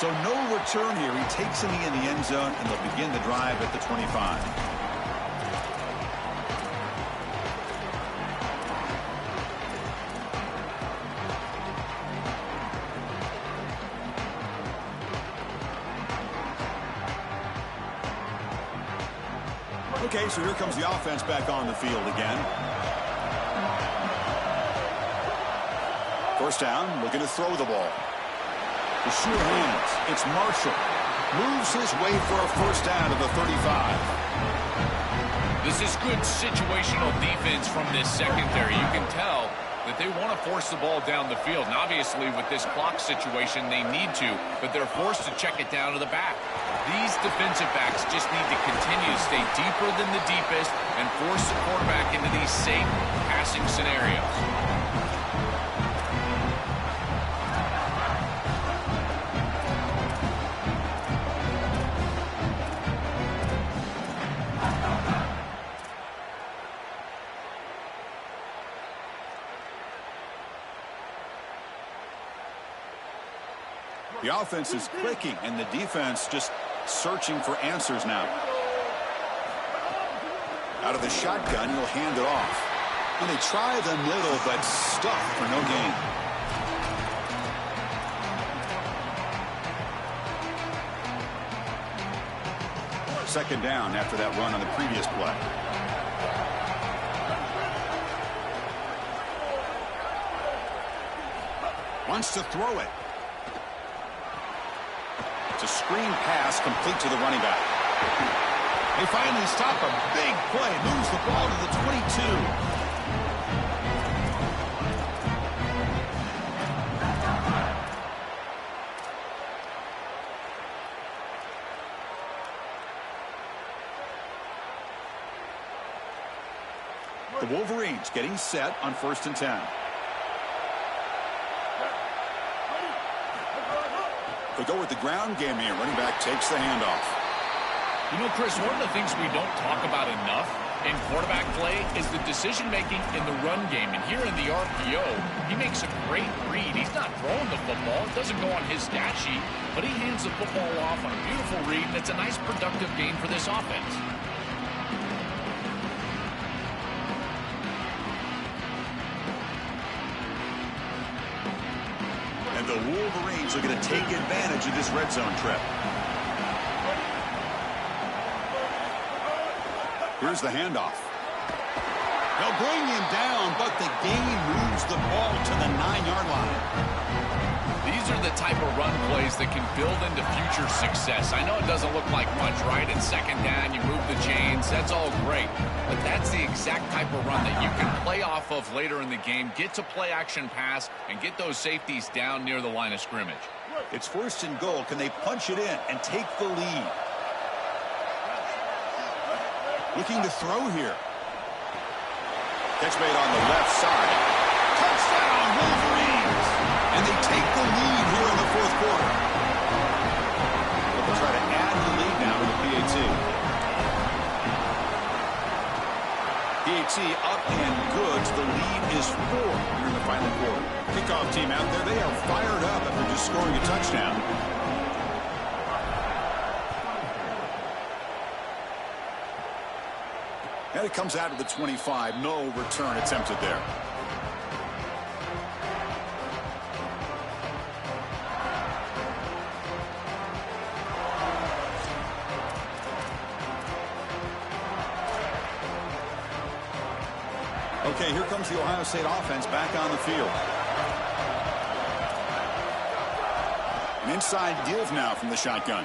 So no return here. He takes it in the end zone, and they'll begin the drive at the 25. Okay, so here comes the offense back on the field again. First down, looking to throw the ball. The sure hands. It's Marshall. Moves his way for a first down to the 35. This is good situational defense from this secondary. You can tell that they want to force the ball down the field. And obviously, with this clock situation, they need to, but they're forced to check it down to the back. These defensive backs just need to continue to stay deeper than the deepest and force the quarterback into these safe passing scenarios. The offense is clicking, and the defense just searching for answers now. Out of the shotgun, he'll hand it off. And they try the middle, but stuffed for no gain. Second down after that run on the previous play. Wants to throw it. It's a screen pass complete to the running back. They finally stop a big play. Moves the ball to the 22. The Wolverines getting set on 1st and 10. They go with the ground game here. Running back takes the handoff. You know, Chris, one of the things we don't talk about enough in quarterback play is the decision-making in the run game. And here in the RPO, he makes a great read. He's not throwing the football. It doesn't go on his stat sheet, but he hands the football off on a beautiful read, and it's a nice, productive game for this offense. And the Wolverines are going to take advantage of this red zone trip. Here's the handoff. They'll bring him down, but the game moves the ball to the 9-yard line. These are the type of run plays that can build into future success. I know it doesn't look like much, right? It's second down, you move the chains, that's all great. But that's the exact type of run that you can play off of later in the game, get to play action pass, and get those safeties down near the line of scrimmage. It's 1st and goal. Can they punch it in and take the lead? Looking to throw here. Catch made on the left side. Touchdown, Wolverines! And they take the lead here in the 4th quarter. But they'll try to add the lead now to the PAT. see up and good. The lead is 4 here in the final quarter. Kickoff team out there, they are fired up after just scoring a touchdown. And it comes out of the 25. No return attempted there. Okay, here comes the Ohio State offense back on the field. An inside give now from the shotgun.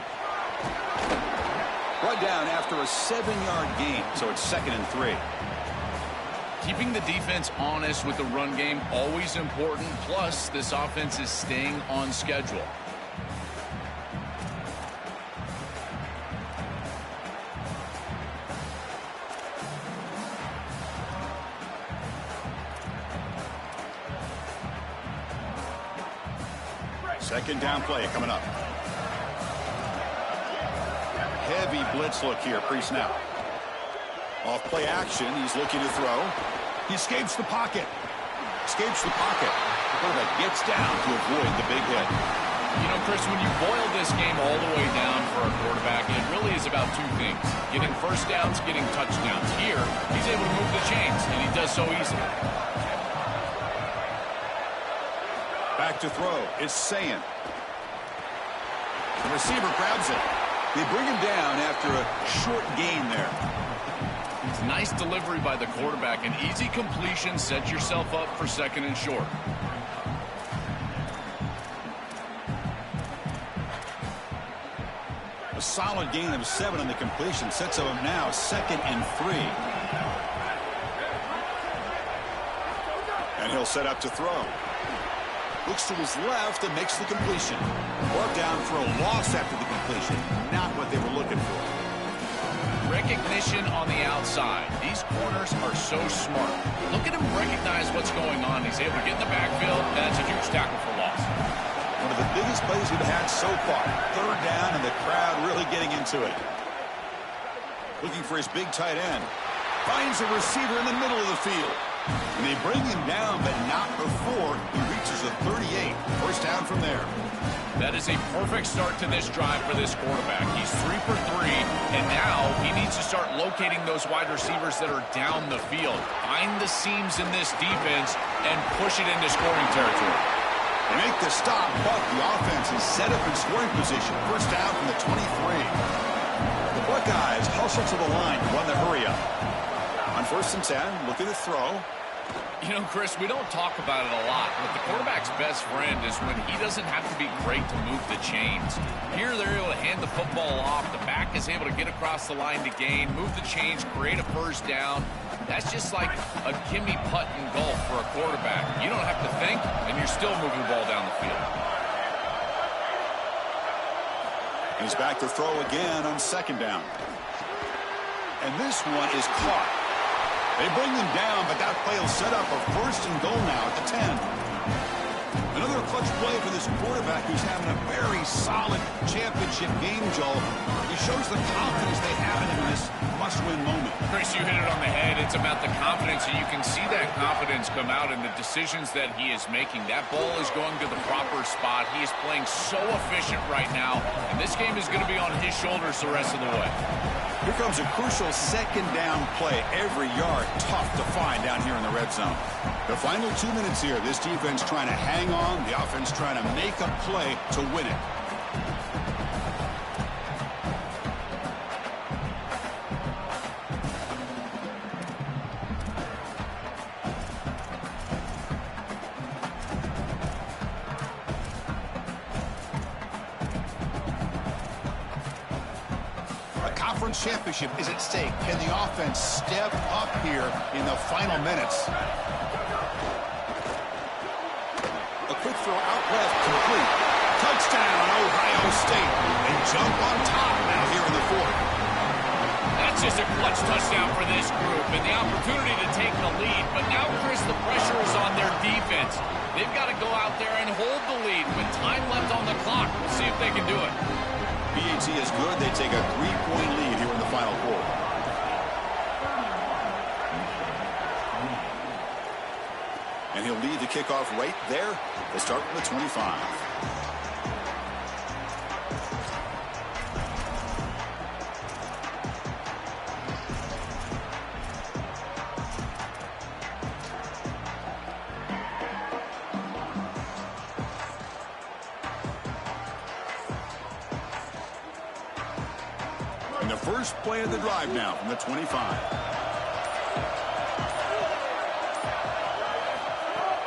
Brought down after a 7-yard gain, so it's 2nd and 3. Keeping the defense honest with the run game, always important. Plus, this offense is staying on schedule. Second down play coming up. Heavy blitz look here pre-snap. Off play action. He's looking to throw. He escapes the pocket. Escapes the pocket. The quarterback gets down to avoid the big hit. You know, Chris, when you boil this game all the way down for a quarterback, it really is about 2 things. Getting first downs, getting touchdowns. Here, he's able to move the chains, and he does so easily. Back to throw. It's Sayin. The receiver grabs it. They bring him down after a short gain there. It's nice delivery by the quarterback. An easy completion. Set yourself up for 2nd and short. A solid gain of 7 on the completion. Sets him now 2nd and 3. And he'll set up to throw. Looks to his left and makes the completion. Brought down for a loss after the completion. Not what they were looking for. Recognition on the outside. These corners are so smart. Look at him recognize what's going on. He's able to get in the backfield. That's a huge tackle for loss. One of the biggest plays we've had so far. 3rd down and the crowd really getting into it. Looking for his big tight end. Finds a receiver in the middle of the field. And they bring him down, but not before he reaches the 38. First down from there. That is a perfect start to this drive for this quarterback. He's 3 for 3, and now he needs to start locating those wide receivers that are down the field. Find the seams in this defense and push it into scoring territory. They make the stop, but the offense is set up in scoring position. First down from the 23. The Buckeyes hustle to the line to run the hurry up. On 1st and 10, looking to throw. You know, Chris, we don't talk about it a lot, but the quarterback's best friend is when he doesn't have to be great to move the chains. Here, they're able to hand the football off. The back is able to get across the line to gain, move the chains, create a first down. That's just like a gimme putt in golf for a quarterback. You don't have to think, and you're still moving the ball down the field. He's back to throw again on 2nd down. And this one is caught. They bring them down, but that play will set up a 1st and goal now at the 10. Another clutch play for this quarterback who's having a very solid championship game, Joel. He shows the confidence they have in him in this must-win moment. Chris, you hit it on the head. It's about the confidence, and you can see that confidence come out in the decisions that he is making. That ball is going to the proper spot. He is playing so efficient right now, and this game is going to be on his shoulders the rest of the way. Here comes a crucial 2nd down play. Every yard tough to find down here in the red zone. The final 2 minutes here. This defense trying to hang on. The offense trying to make a play to win it. Conference championship is at stake. Can the offense step up here in the final minutes? A quick throw out left, complete. Touchdown, Ohio State. They jump on top now here in the 4th. That's just a clutch touchdown for this group and the opportunity to take the lead. But now, Chris, the pressure is on their defense. They've got to go out there and hold the lead with time left on the clock. We'll see if they can do it. BAT is good. They take a 3-point lead here in the final quarter. And he'll lead the kickoff right there. They'll start from the 25. And the first play of the drive now from the 25.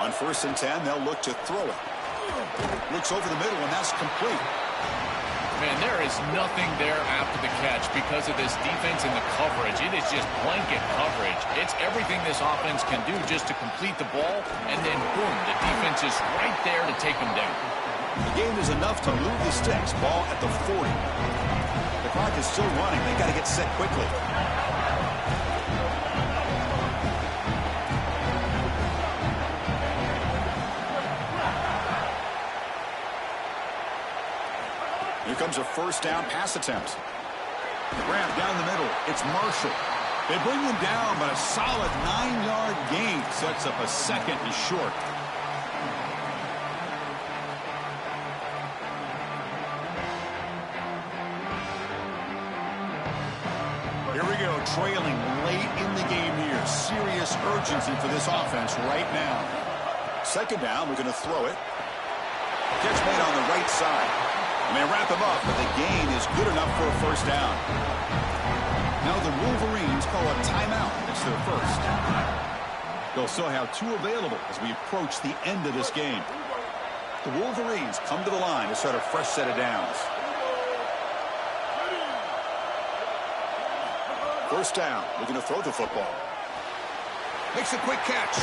On 1st and 10, they'll look to throw it. Looks over the middle, and that's complete. Man, there is nothing there after the catch because of this defense and the coverage. It is just blanket coverage. It's everything this offense can do just to complete the ball, and then boom, the defense is right there to take them down. The game is enough to move the sticks. Ball at the 40. The clock is still running. They got to get set quickly. Here comes a first down pass attempt. The grab down the middle. It's Marshall. They bring him down, but a solid 9-yard gain sets up a second and short. Here we go, trailing late in the game here. Serious urgency for this offense right now. Second down, we're going to throw it. Catch made on the right side. And they wrap him up, but the gain is good enough for a first down. Now the Wolverines call a timeout. It's their first. They'll still have 2 available as we approach the end of this game. The Wolverines come to the line to start a fresh set of downs. First down. We're going to throw the football. Makes a quick catch.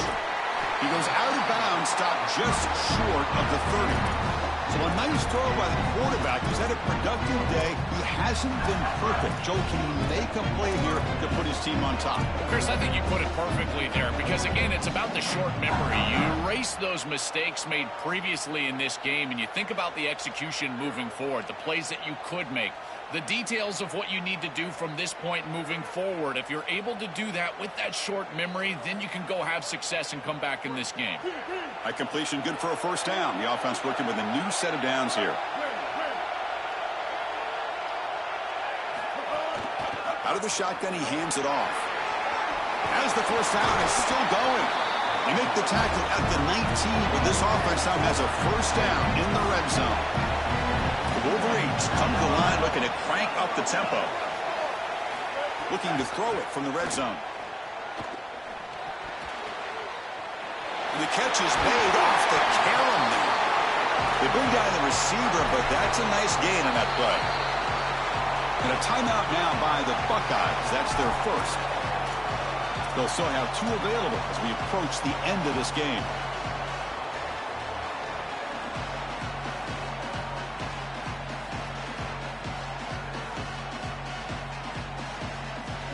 He goes out of bounds, stopped just short of the 30. So a nice throw by the quarterback. He's had a productive day. He hasn't been perfect. Joe, can he make a play here to put his team on top? Chris, I think you put it perfectly there because, again, it's about the short memory. You erase those mistakes made previously in this game, and you think about the execution moving forward, the plays that you could make, the details of what you need to do from this point moving forward. If you're able to do that with that short memory, then you can go have success and come back in this game. High completion, good for a first down. The offense working with a new set of downs here. Out of the shotgun, he hands it off. As the first down is still going. They make the tackle at the 19, but this offense now has a first down in the red zone. The Wolverines come to the line looking to crank up the tempo. Looking to throw it from the red zone. And the catch is made off the carom now. They bring down the receiver, but that's a nice gain on that play. And a timeout now by the Buckeyes. That's their first. They'll still have 2 available as we approach the end of this game.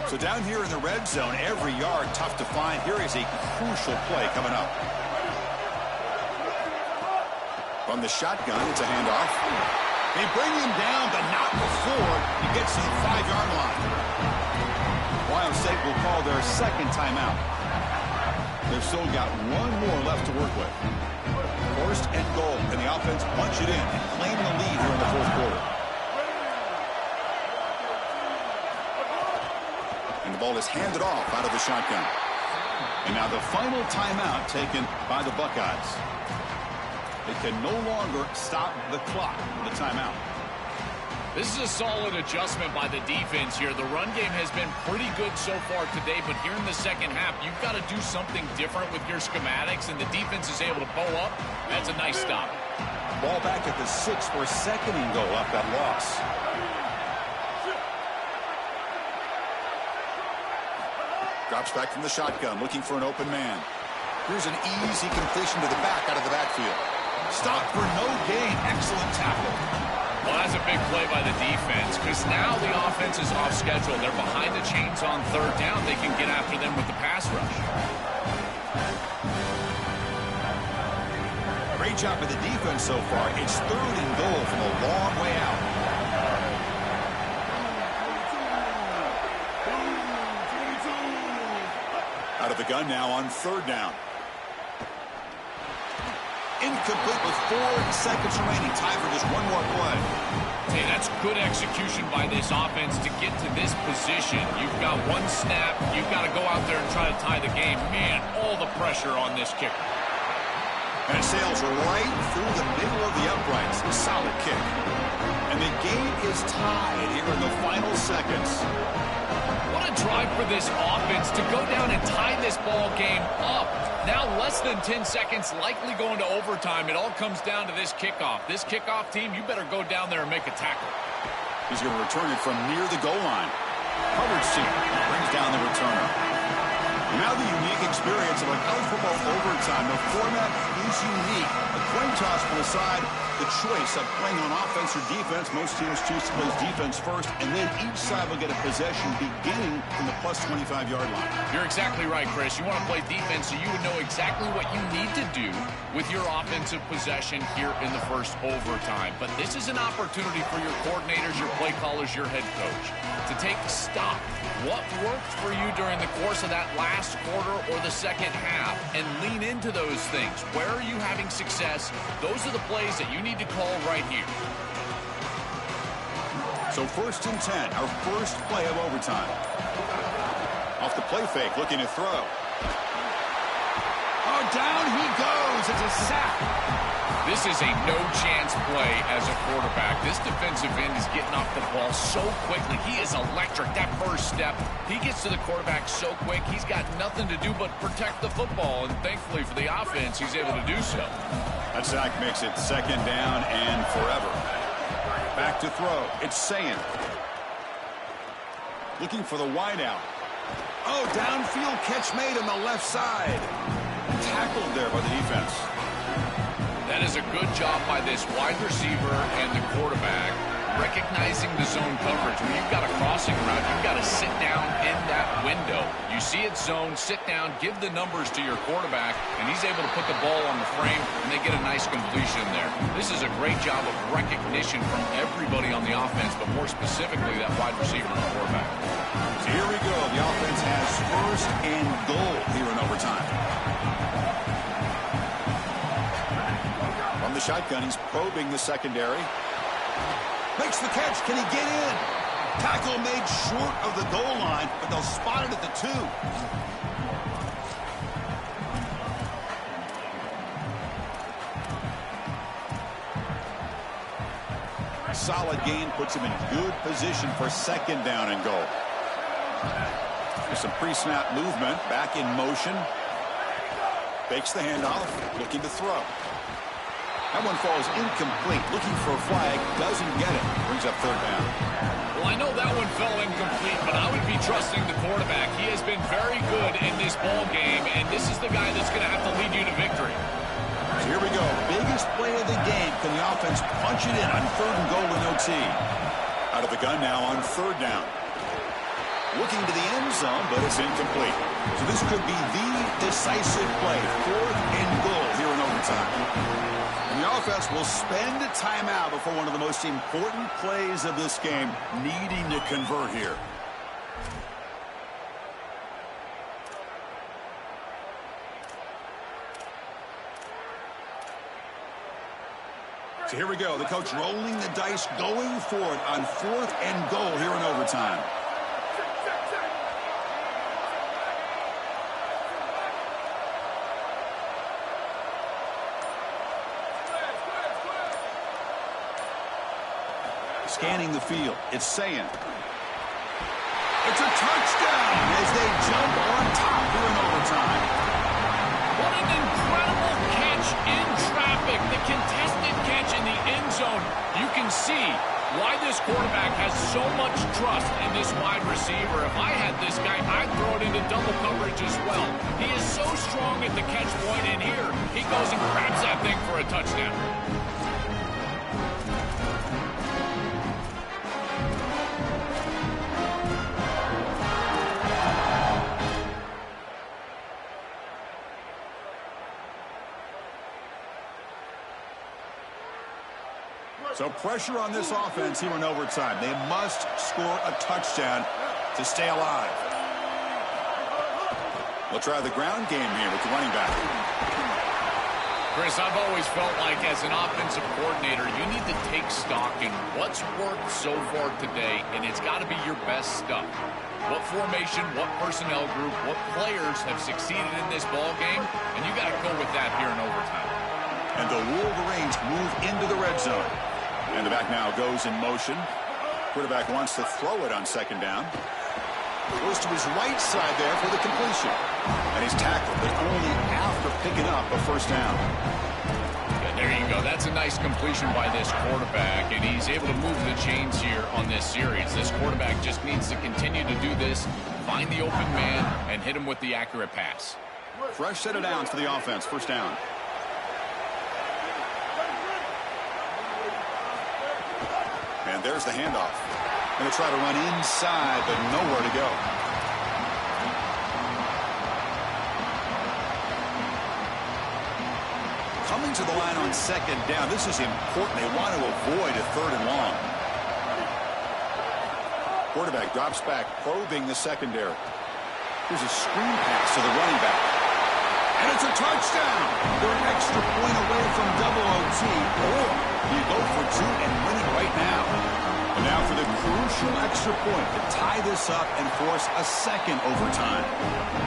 So down here in the red zone, every yard tough to find. Here is a crucial play coming up. From the shotgun, it's a handoff. They bring him down, but not before he gets to the 5-yard line. Ohio State will call their second timeout. They've still got 1 more left to work with. First and goal, and the offense punch it in and claim the lead here in the fourth quarter. And the ball is handed off out of the shotgun. And now the final timeout taken by the Buckeyes. They can no longer stop the clock with the timeout. This is a solid adjustment by the defense here. The run game has been pretty good so far today, but here in the second half, you've got to do something different with your schematics, and the defense is able to bow up. That's a nice stop. Ball back at the 6 for a second and goal off that loss. Drops back from the shotgun, looking for an open man. Here's an easy completion to the back out of the backfield. Stop for no gain. Excellent tackle. Well, that's a big play by the defense because now the offense is off schedule. They're behind the chains on third down. They can get after them with the pass rush. Great job by the defense so far. It's 3rd and goal from a long way out. Out of the gun now on 3rd down. incomplete with 4 seconds remaining. Time for just one more play. Hey, that's good execution by this offense to get to this position. You've got one snap. You've got to go out there and try to tie the game. Man, all the pressure on this kicker. And it sails right through the middle of the uprights. Solid kick. And the game is tied here in the final seconds. What a drive for this offense to go down and tie this ball game up. Now less than 10 seconds, likely going to overtime. It all comes down to this kickoff. This kickoff team, you better go down there and make a tackle. He's going to return it from near the goal line. Coverage team brings down the returner. Now the unique experience of a college football overtime. The format is unique. A coin toss will decide the choice of playing on offense or defense. Most teams choose to play defense first, and then each side will get a possession beginning from the plus 25-yard line. You're exactly right, Chris. You want to play defense so you would know exactly what you need to do with your offensive possession here in the first overtime. But this is an opportunity for your coordinators, your play callers, your head coach to take stock. What worked for you during the course of that last quarter or the second half, and lean into those things. Where are you having success? Those are the plays that you need to call right here. So 1st and 10, our first play of overtime. Off the play fake, looking to throw. Oh, down he goes. It's a sack. This is a no-chance play as a quarterback. This defensive end is getting off the ball so quickly. He is electric. That first step, he gets to the quarterback so quick, he's got nothing to do but protect the football. And thankfully for the offense, he's able to do so. That sack makes it 2nd down and forever. Back to throw. It's Sayin. Looking for the wideout. Oh, downfield catch made on the left side. Tackled there by the defense. That is a good job by this wide receiver and the quarterback recognizing the zone coverage. When you've got a crossing route, you've got to sit down in that window. You see it zone, sit down, give the numbers to your quarterback, and he's able to put the ball on the frame, and they get a nice completion there. This is a great job of recognition from everybody on the offense, but more specifically that wide receiver and the quarterback. So here we go. The offense has 1st and goal here in overtime. From the shotgun, he's probing the secondary. Makes the catch. Can he get in? Tackle made short of the goal line, but they'll spot it at the 2. Solid gain puts him in good position for 2nd down and goal. There's some pre-snap movement. Back in motion. Fakes the handoff. Looking to throw. That one falls incomplete. Looking for a flag. Doesn't get it. Brings up 3rd down. Well, I know that one fell incomplete, but I would be trusting the quarterback. He has been very good in this ball game, and this is the guy that's going to have to lead you to victory. So here we go. Biggest play of the game. Can the offense punch it in on 3rd and goal with OT? Out of the gun now on 3rd down. Looking to the end zone, but it's incomplete. So this could be the decisive play. 4th and goal here in overtime. And the offense will spend a timeout before one of the most important plays of this game, needing to convert here. So here we go. The coach rolling the dice, going for it on 4th and goal here in overtime. Scanning the field. It's Sayin. It's a touchdown as they jump on top here in overtime. What an incredible catch in traffic. The contested catch in the end zone. You can see why this quarterback has so much trust in this wide receiver. If I had this guy, I'd throw it into double coverage as well. He is so strong at the catch point, and here he goes and grabs that thing for a touchdown. So pressure on this offense here in overtime. They must score a touchdown to stay alive. We'll try the ground game here with the running back. Chris, I've always felt like as an offensive coordinator, you need to take stock in what's worked so far today, and it's got to be your best stuff. What formation, what personnel group, what players have succeeded in this ball game, and you got to go with that here in overtime. And the Wolverines move into the red zone. And the back now goes in motion. Quarterback wants to throw it on second down. Goes to his right side there for the completion. And he's tackled, but only after picking up a first down. Yeah, there you go. That's a nice completion by this quarterback, and he's able to move the chains here on this series. This quarterback just needs to continue to do this, find the open man, and hit him with the accurate pass. Fresh set of downs for the offense. First down. And there's the handoff. Going to try to run inside, but nowhere to go. Coming to the line on second down. This is important. They want to avoid a third and long. Quarterback drops back, probing the secondary. Here's a screen pass to the running back. And it's a touchdown. They're an extra point away from double OT. Or you go for two and win it right now. And now for the crucial extra point to tie this up and force a second overtime.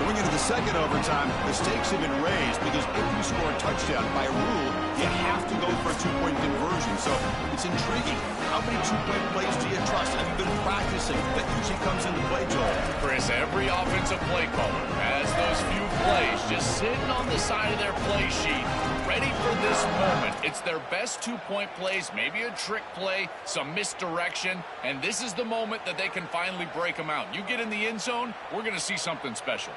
Going into the second overtime, the stakes have been raised because if you score a touchdown by rule, you have to go for a two-point conversion. So it's intriguing. How many two-point plays do you trust? Have you been practicing? That usually comes into play, Joel. Chris, every offensive play caller has those few plays just sitting on the side of their play sheet, ready for this moment. It's their best two-point plays, maybe a trick play, some misdirection, and this is the moment that they can finally break them out. You get in the end zone, we're going to see something special.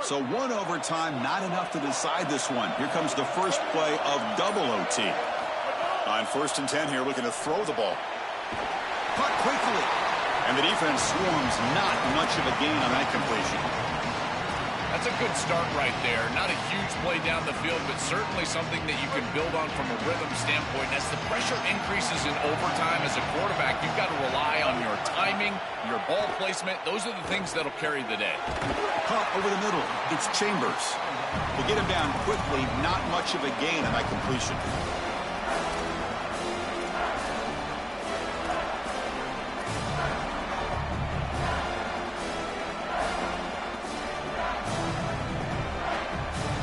So one overtime, not enough to decide this one. Here comes the first play of double OT. On 1st and 10 here, looking to throw the ball. Caught quickly. And the defense swarms, not much of a gain on that completion. That's a good start right there. Not a huge play down the field, but certainly something that you can build on from a rhythm standpoint. As the pressure increases in overtime as a quarterback, you've got to rely on your timing, your ball placement. Those are the things that'll carry the day. Caught over the middle. It's Chambers. To get him down quickly, not much of a gain on that completion.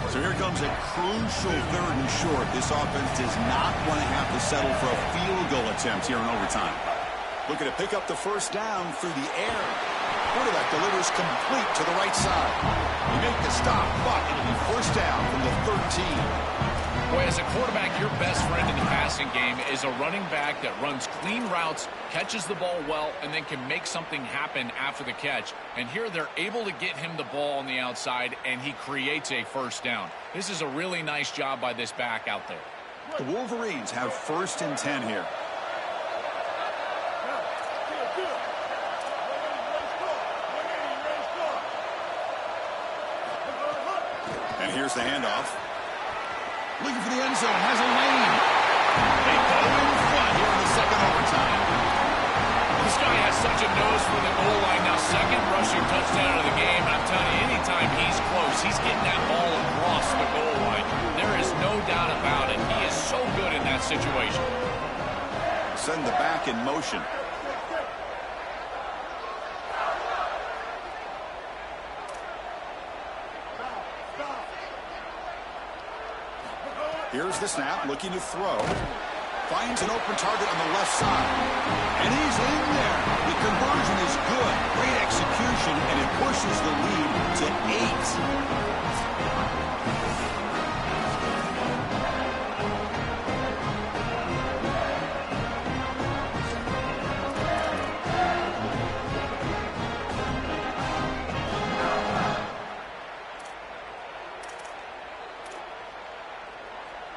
So here comes a crucial 3rd and short. This offense does not want to have to settle for a field goal attempt here in overtime. Looking to pick up the first down through the air. Quarterback delivers complete to the right side. You make the stop, but it'll be first down from the 13. Boy, as a quarterback, your best friend in the passing game is a running back that runs clean routes, catches the ball well, and then can make something happen after the catch. And here they're able to get him the ball on the outside, and he creates a first down. This is a really nice job by this back out there. The Wolverines have 1st and 10 here. And here's the handoff. Looking for the end zone, has a lane. They go in front here in the second overtime. This guy has such a nose for the goal line. Now, second rushing touchdown of the game. And I'm telling you, anytime he's close, he's getting that ball across the goal line. There is no doubt about it. He is so good in that situation. Send the back in motion. Here's the snap, looking to throw. Finds an open target on the left side. And he's in there. The conversion is good. Great execution, and it pushes the lead to 8.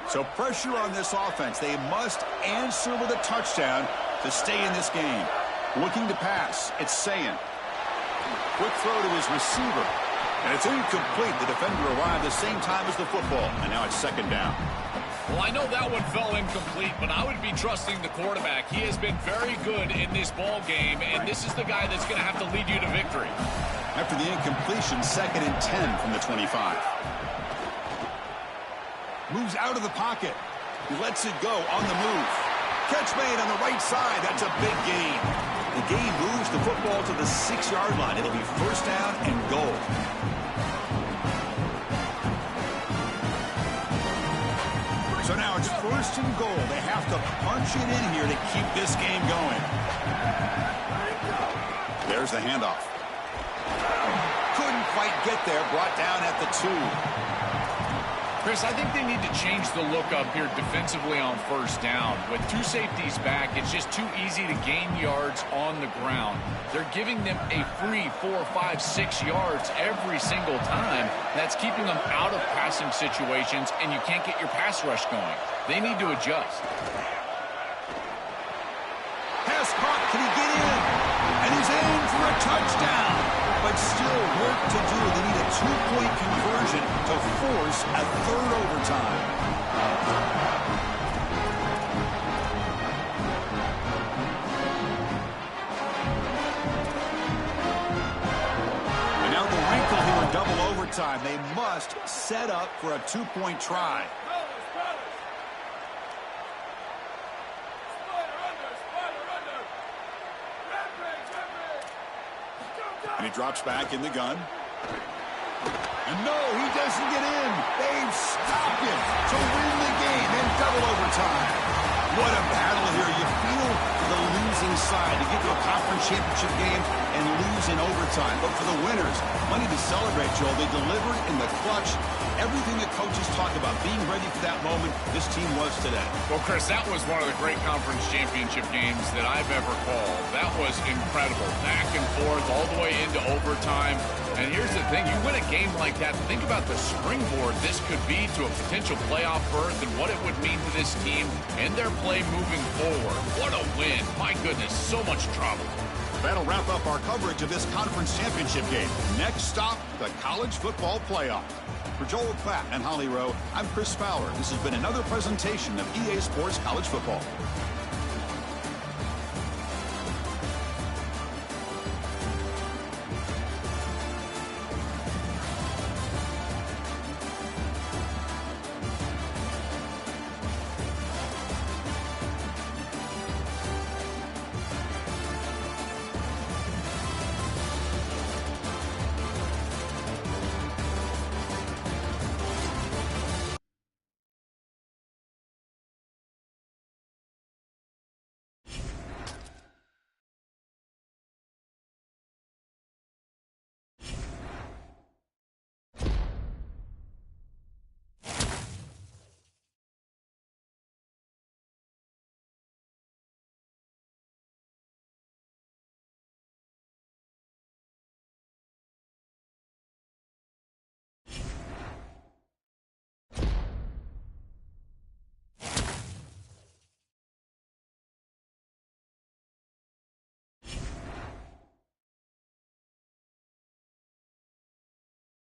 So pressure on this offense. They must answer with a touchdown to stay in this game. Looking to pass. It's Sayan. Quick throw to his receiver. And it's incomplete. The defender arrived the same time as the football. And now it's second down. Well, I know that one fell incomplete, but I would be trusting the quarterback. He has been very good in this ball game, and this is the guy that's going to have to lead you to victory. After the incompletion, 2nd and 10 from the 25. Moves out of the pocket. He lets it go on the move. Catch made on the right side. That's a big gain. The gain moves the football to the 6-yard line. It'll be 1st down and goal. So now it's 1st and goal. They have to punch it in here to keep this game going. There's the handoff. Couldn't quite get there. Brought down at the 2. Chris, I think they need to change the look up here defensively on 1st down. With 2 safeties back, it's just too easy to gain yards on the ground. They're giving them a free 4, 5, 6 yards every single time. That's keeping them out of passing situations, and you can't get your pass rush going. They need to adjust. Pass caught. Can he get in? And he's in for a touchdown. But still work to do. They need a 2-point conversion to force a 3rd overtime. And now the wrinkle here in double overtime. They must set up for a 2-point try. And he drops back in the gun. And no, he doesn't get in. They've stopped him to win the game in double overtime. What a battle here. You feel for the losing side to get to a conference championship game and lose in overtime. But for the winners, plenty to celebrate, Joel. They delivered in the clutch. Everything that coaches talk about, being ready for that moment, this team was today. Well, Chris, that was one of the great conference championship games that I've ever called. That was incredible. Back and forth, all the way into overtime. And here's the thing. You win a game like that, think about the springboard this could be to a potential playoff berth and what it would mean to this team and their play moving forward. What a win. My goodness, so much trouble. That'll wrap up our coverage of this conference championship game. Next stop, the college football playoff. For Joel Klatt and Holly Rowe, I'm Chris Fowler. This has been another presentation of EA Sports College Football.